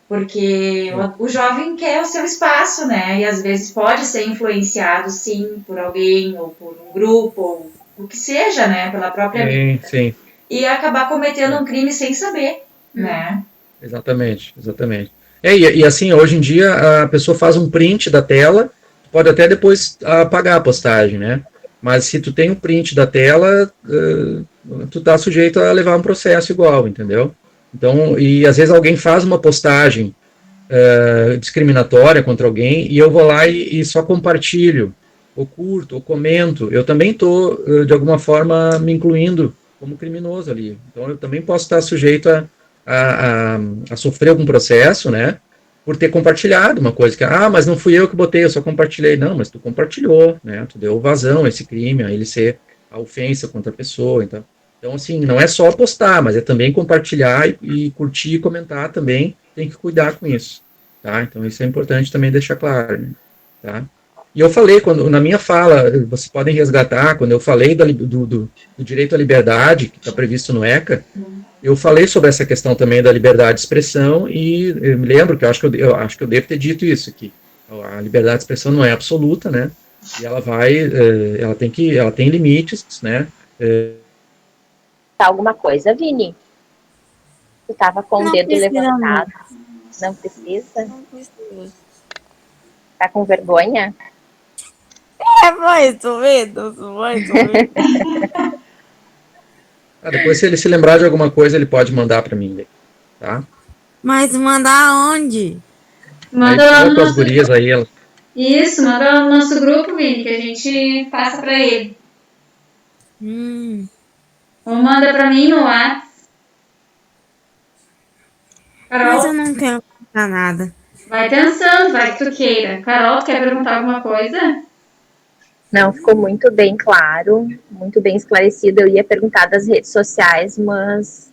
Porque o jovem quer o seu espaço, né? E às vezes pode ser influenciado, sim, por alguém, ou por um grupo, ou o que seja, né? Pela própria vida. Sim. E acabar cometendo um crime sem saber, né? Exatamente. E assim, hoje em dia, a pessoa faz um print da tela, pode até depois apagar a postagem, né? Mas se tu tem um print da tela, tu tá sujeito a levar um processo igual, entendeu? Então, e às vezes alguém faz uma postagem discriminatória contra alguém e eu vou lá e só compartilho, ou curto, ou comento. Eu também estou, de alguma forma, me incluindo como criminoso ali. Então, eu também posso estar sujeito a sofrer algum processo, né? Por ter compartilhado uma coisa que, mas não fui eu que botei, eu só compartilhei. Não, mas tu compartilhou, né? Tu deu vazão a esse crime, a ele ser a ofensa contra a pessoa, então, assim, não é só postar, mas é também compartilhar e curtir e comentar também, tem que cuidar com isso, tá? Então, isso é importante também deixar claro, né? Tá? E eu falei, na minha fala, vocês podem resgatar, quando eu falei do direito à liberdade, que está previsto no ECA, eu falei sobre essa questão também da liberdade de expressão e eu me lembro que eu acho que eu devo ter dito isso, que a liberdade de expressão não é absoluta, né? E ela tem limites, né? Alguma coisa, Vini? Tu tava com o dedo levantado. Não precisa? Não precisa. Tá com vergonha? Vai, tô vendo. Depois, se ele se lembrar de alguma coisa, ele pode mandar para mim, tá? Mas mandar aonde? Manda lá no nosso... gurias aí, ela... Isso, manda lá no nosso grupo, Vini, que a gente passa para ele. Ou manda para mim no WhatsApp. Carol? Mas eu não quero perguntar nada. Vai pensando, vai que tu queira. Carol, tu quer perguntar alguma coisa? Não, ficou muito bem claro, muito bem esclarecido. Eu ia perguntar das redes sociais, mas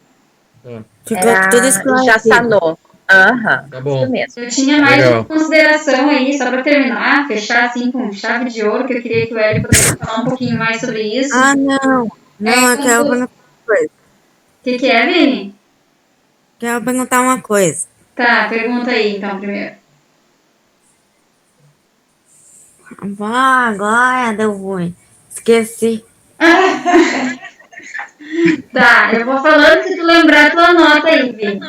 Ficou tudo esclarecido. já sanou. Tá bom. Isso mesmo. Eu tinha mais uma consideração aí, só para terminar, fechar assim com chave de ouro, que eu queria que o Hélio pudesse falar um pouquinho mais sobre isso. Não, eu quero perguntar uma coisa. O que é, Vini? Quero perguntar uma coisa. Tá, pergunta aí então primeiro. Agora deu ruim. Esqueci. Tá, eu vou falando, se tu lembrar, tu anota aí, Vi.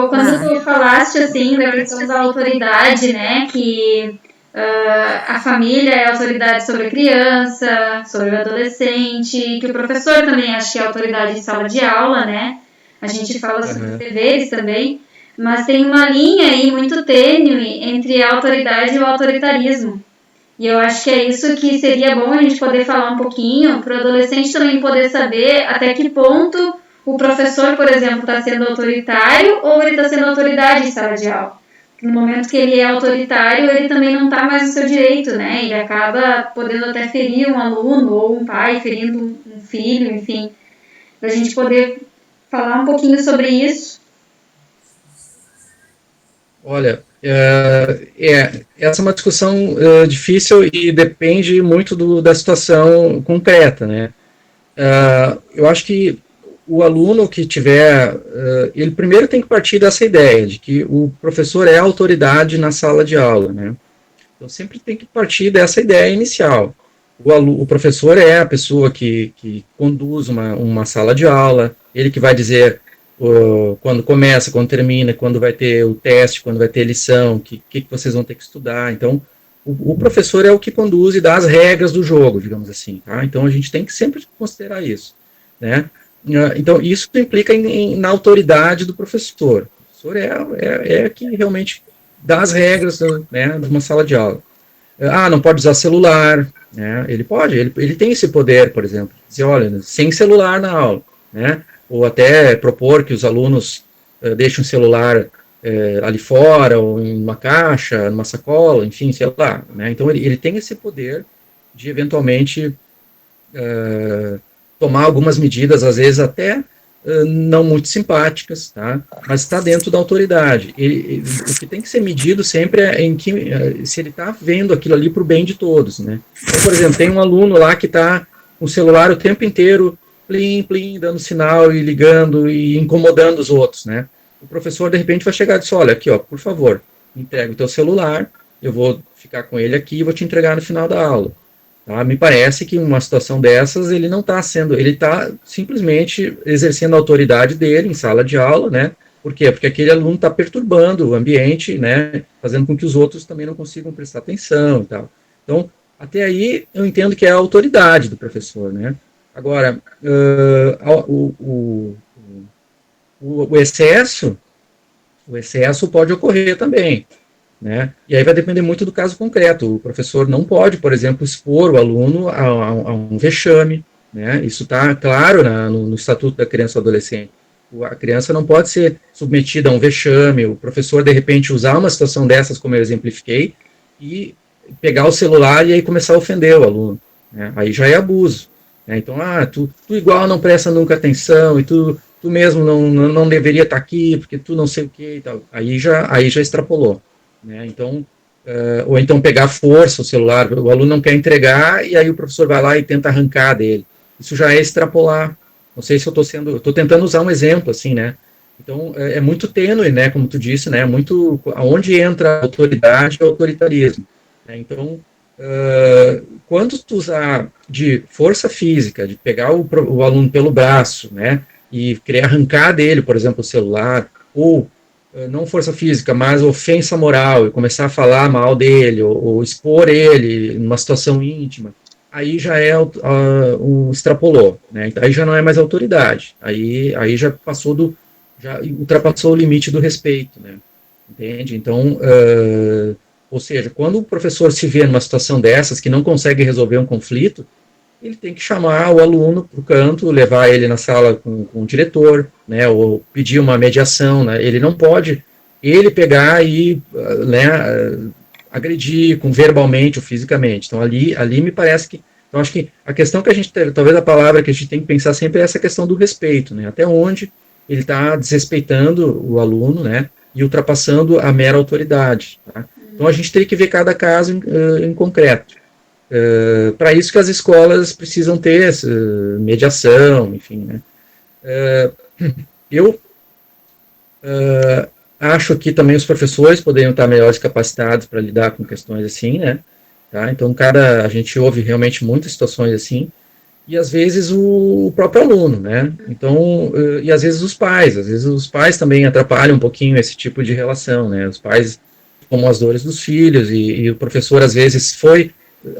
Quando tu falaste, assim, da questão da autoridade, né, que a família é autoridade sobre a criança, sobre o adolescente, que o professor também acha que é autoridade em sala de aula, né, a gente fala sobre os deveres também, mas tem uma linha aí muito tênue entre a autoridade e o autoritarismo. E eu acho que é isso que seria bom a gente poder falar um pouquinho, para o adolescente também poder saber até que ponto o professor, por exemplo, está sendo autoritário ou ele está sendo autoridade em sala de aula. No momento que ele é autoritário, ele também não está mais no seu direito, né? Ele acaba podendo até ferir um aluno ou um pai ferindo um filho, enfim. Para a gente poder falar um pouquinho sobre isso. Olha, essa é uma discussão difícil e depende muito da situação concreta, né? Eu acho que o aluno que tiver, ele primeiro tem que partir dessa ideia de que o professor é a autoridade na sala de aula, né? Então sempre tem que partir dessa ideia inicial. O professor é a pessoa que conduz uma sala de aula, ele que vai dizer quando começa, quando termina, quando vai ter o teste, quando vai ter lição, o que vocês vão ter que estudar. Então, o professor é o que conduz e dá as regras do jogo, digamos assim. Tá? Então, a gente tem que sempre considerar isso. Né? Então, isso implica na autoridade do professor. O professor é que realmente dá as regras, né, de uma sala de aula. Não pode usar celular. Né? Ele pode, ele tem esse poder, por exemplo. Dizer, olha, sem celular na aula. Né? Ou até propor que os alunos deixem o celular ali fora, ou em uma caixa, numa sacola, enfim, sei lá. Né? Então, ele tem esse poder de, eventualmente, tomar algumas medidas, às vezes até não muito simpáticas, tá? Mas está dentro da autoridade. O que tem que ser medido sempre é se ele está vendo aquilo ali para o bem de todos. Né? Então, por exemplo, tem um aluno lá que está com o celular o tempo inteiro, plim, plim, dando sinal e ligando e incomodando os outros, né? O professor, de repente, vai chegar e dizer, olha, aqui, ó, por favor, entrega o teu celular, eu vou ficar com ele aqui e vou te entregar no final da aula. Tá? Me parece que uma situação dessas, ele não está ele está simplesmente exercendo a autoridade dele em sala de aula, né? Por quê? Porque aquele aluno está perturbando o ambiente, né? Fazendo com que os outros também não consigam prestar atenção e tal. Então, até aí, eu entendo que é a autoridade do professor, né? Agora, o excesso pode ocorrer também, né? E aí vai depender muito do caso concreto. O professor não pode, por exemplo, expor o aluno a um vexame, né? Isso está claro no Estatuto da Criança e do Adolescente. A criança não pode ser submetida a um vexame, o professor, de repente, usar uma situação dessas, como eu exemplifiquei, e pegar o celular e aí começar a ofender o aluno. Né? Aí já é abuso. Então, tu igual não presta nunca atenção, e tu mesmo não deveria estar aqui, porque tu não sei o que e tal. Aí já extrapolou. Né? Então, ou então pegar força o celular, o aluno não quer entregar, e aí o professor vai lá e tenta arrancar dele. Isso já é extrapolar. Não sei se eu estou tentando usar um exemplo, assim, né? Então, é muito tênue, né, como tu disse, né, muito, aonde entra a autoridade e o autoritarismo. Né? Então, quando tu usar de força física, de pegar o aluno pelo braço, né, e querer arrancar dele, por exemplo, o celular, ou não força física, mas ofensa moral, e começar a falar mal dele, ou expor ele numa situação íntima, aí já é um extrapolou, né, aí já não é mais autoridade, aí já já ultrapassou o limite do respeito, né, entende? Então, ou seja, quando o professor se vê numa situação dessas, que não consegue resolver um conflito, ele tem que chamar o aluno para o canto, levar ele na sala com o diretor, né, ou pedir uma mediação. Né, ele não pode, pegar e né, agredir verbalmente ou fisicamente. Então, ali me parece que, então, acho que a questão que a gente, talvez a palavra que a gente tem que pensar sempre é essa questão do respeito, né, até onde ele está desrespeitando o aluno, né, e ultrapassando a mera autoridade. Tá? Então, a gente tem que ver cada caso em concreto. Para isso que as escolas precisam ter mediação, enfim. Né? Acho que também os professores poderiam estar melhores capacitados para lidar com questões assim, né? Tá? Então, a gente ouve realmente muitas situações assim, e às vezes o próprio aluno, né? Então, e às vezes os pais também atrapalham um pouquinho esse tipo de relação, né? Os pais tomam as dores dos filhos, e o professor às vezes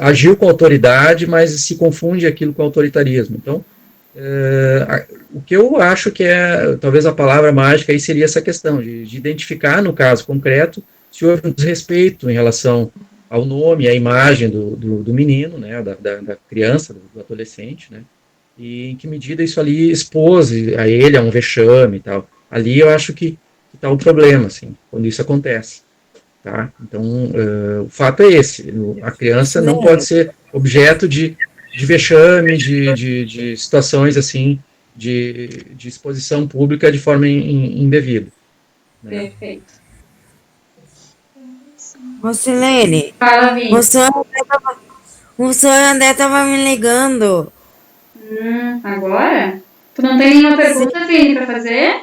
agiu com autoridade, mas se confunde aquilo com autoritarismo. Então, o que eu acho que talvez a palavra mágica aí seria essa questão de identificar, no caso concreto, se houve um desrespeito em relação ao nome, à imagem do menino, né, da criança, do adolescente, né, e em que medida isso ali expôs a ele a um vexame e tal. Ali eu acho que está o problema, assim, quando isso acontece. Tá? Então, o fato é esse, a criança não pode ser objeto de vexame, de situações assim, de exposição pública de forma indevida. Né? Perfeito. Rosilene, Fala, Vini. o senhor André tava me ligando. Agora? Tu não tem nenhuma pergunta, Vini, para fazer?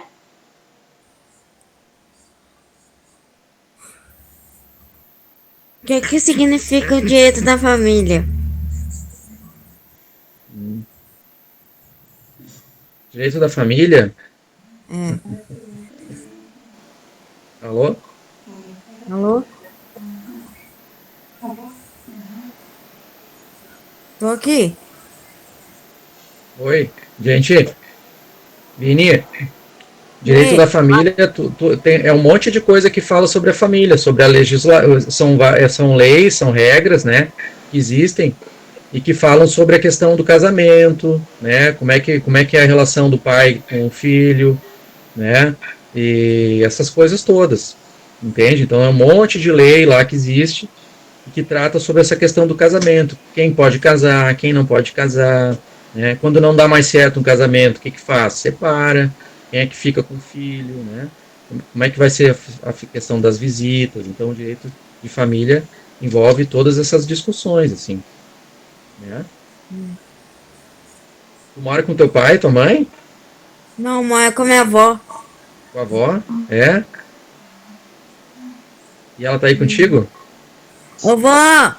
O que significa o direito da família? Direito da família? Alô? Alô? Tô aqui. Oi, gente. Vini, direito da família é um monte de coisa que fala sobre a família, sobre a legislação, são leis, são regras, né, que existem e que falam sobre a questão do casamento, né, como é que é a relação do pai com o filho, né, e essas coisas todas, entende? Então é um monte de lei lá que existe e que trata sobre essa questão do casamento, quem pode casar, quem não pode casar, né, quando não dá mais certo um casamento, o que faz? Separa. Quem é que fica com o filho, né? Como é que vai ser a questão das visitas? Então, o direito de família envolve todas essas discussões, assim. Né? Tu mora com teu pai, tua mãe? Não, mãe, é com a minha avó. Com a avó? É? E ela tá aí contigo? Ô, vó!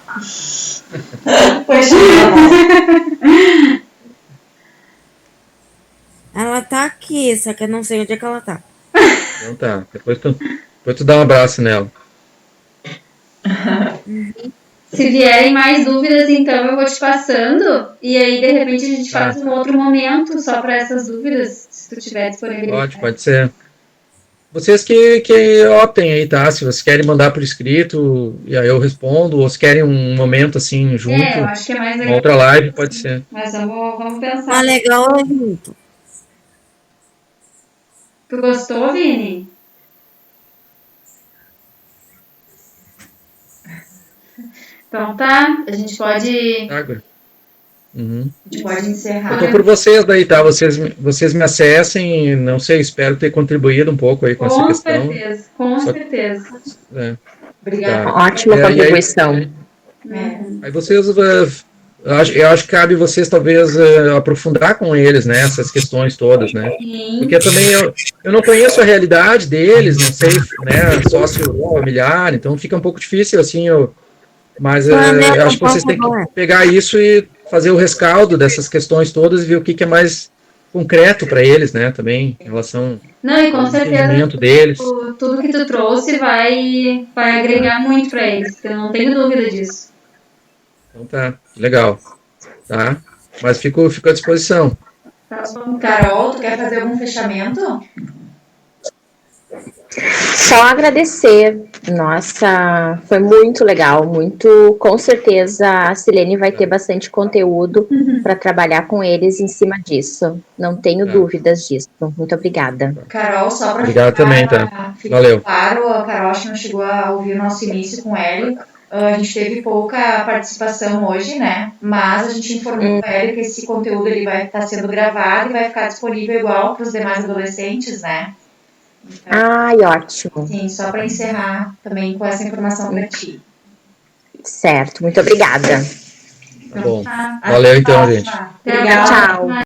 Poxa. Ela tá aqui, só que eu não sei onde é que ela tá. Então tá. Depois tu dá um abraço nela. Se vierem mais dúvidas, então eu vou te passando. E aí, de repente, a gente faz um outro momento só para essas dúvidas, se tu tiver disponibilidade. Pode ser. Vocês que optem aí, tá? Se vocês querem mandar por escrito, e aí eu respondo, ou se querem um momento assim, junto, eu acho que é mais legal. Uma outra live, pode ser. Mas vamos pensar. Tá legal junto. Tu gostou, Vini? Então tá, a gente pode... Uhum. A gente pode encerrar. Eu tô por vocês daí, tá? Vocês me acessem, não sei, espero ter contribuído um pouco aí com essa questão. Com certeza. Obrigada. Tá. Ótima contribuição. Aí vocês... Eu acho que cabe vocês talvez aprofundar com eles, né, essas questões todas, né? Sim. Porque também eu não conheço a realidade deles, não sei, né, sócio familiar, então fica um pouco difícil, assim, mas eu acho que vocês têm que pegar isso e fazer o rescaldo dessas questões todas e ver o que é mais concreto para eles, né, também, em relação e com ao certeza, entendimento deles. Tudo que tu trouxe vai agregar muito para eles, eu não tenho dúvida disso. Então tá, legal, tá? Mas fico à disposição. Carol, tu quer fazer algum fechamento? Só agradecer. Nossa, foi muito legal, muito. Com certeza a Silene vai ter bastante conteúdo para trabalhar com eles em cima disso. Não tenho dúvidas disso. Muito obrigada. Carol, só para Obrigado também, tá? Valeu. Claro, a Carol acho que não chegou a ouvir o nosso início com ele. A gente teve pouca participação hoje, né? Mas a gente informou a ele que esse conteúdo ele vai estar sendo gravado e vai ficar disponível igual para os demais adolescentes, né? Então, Ai, ótimo. Sim, só para encerrar também com essa informação para ti. Certo, muito obrigada. Tá bom. Valeu então, gente. Obrigada. Tchau.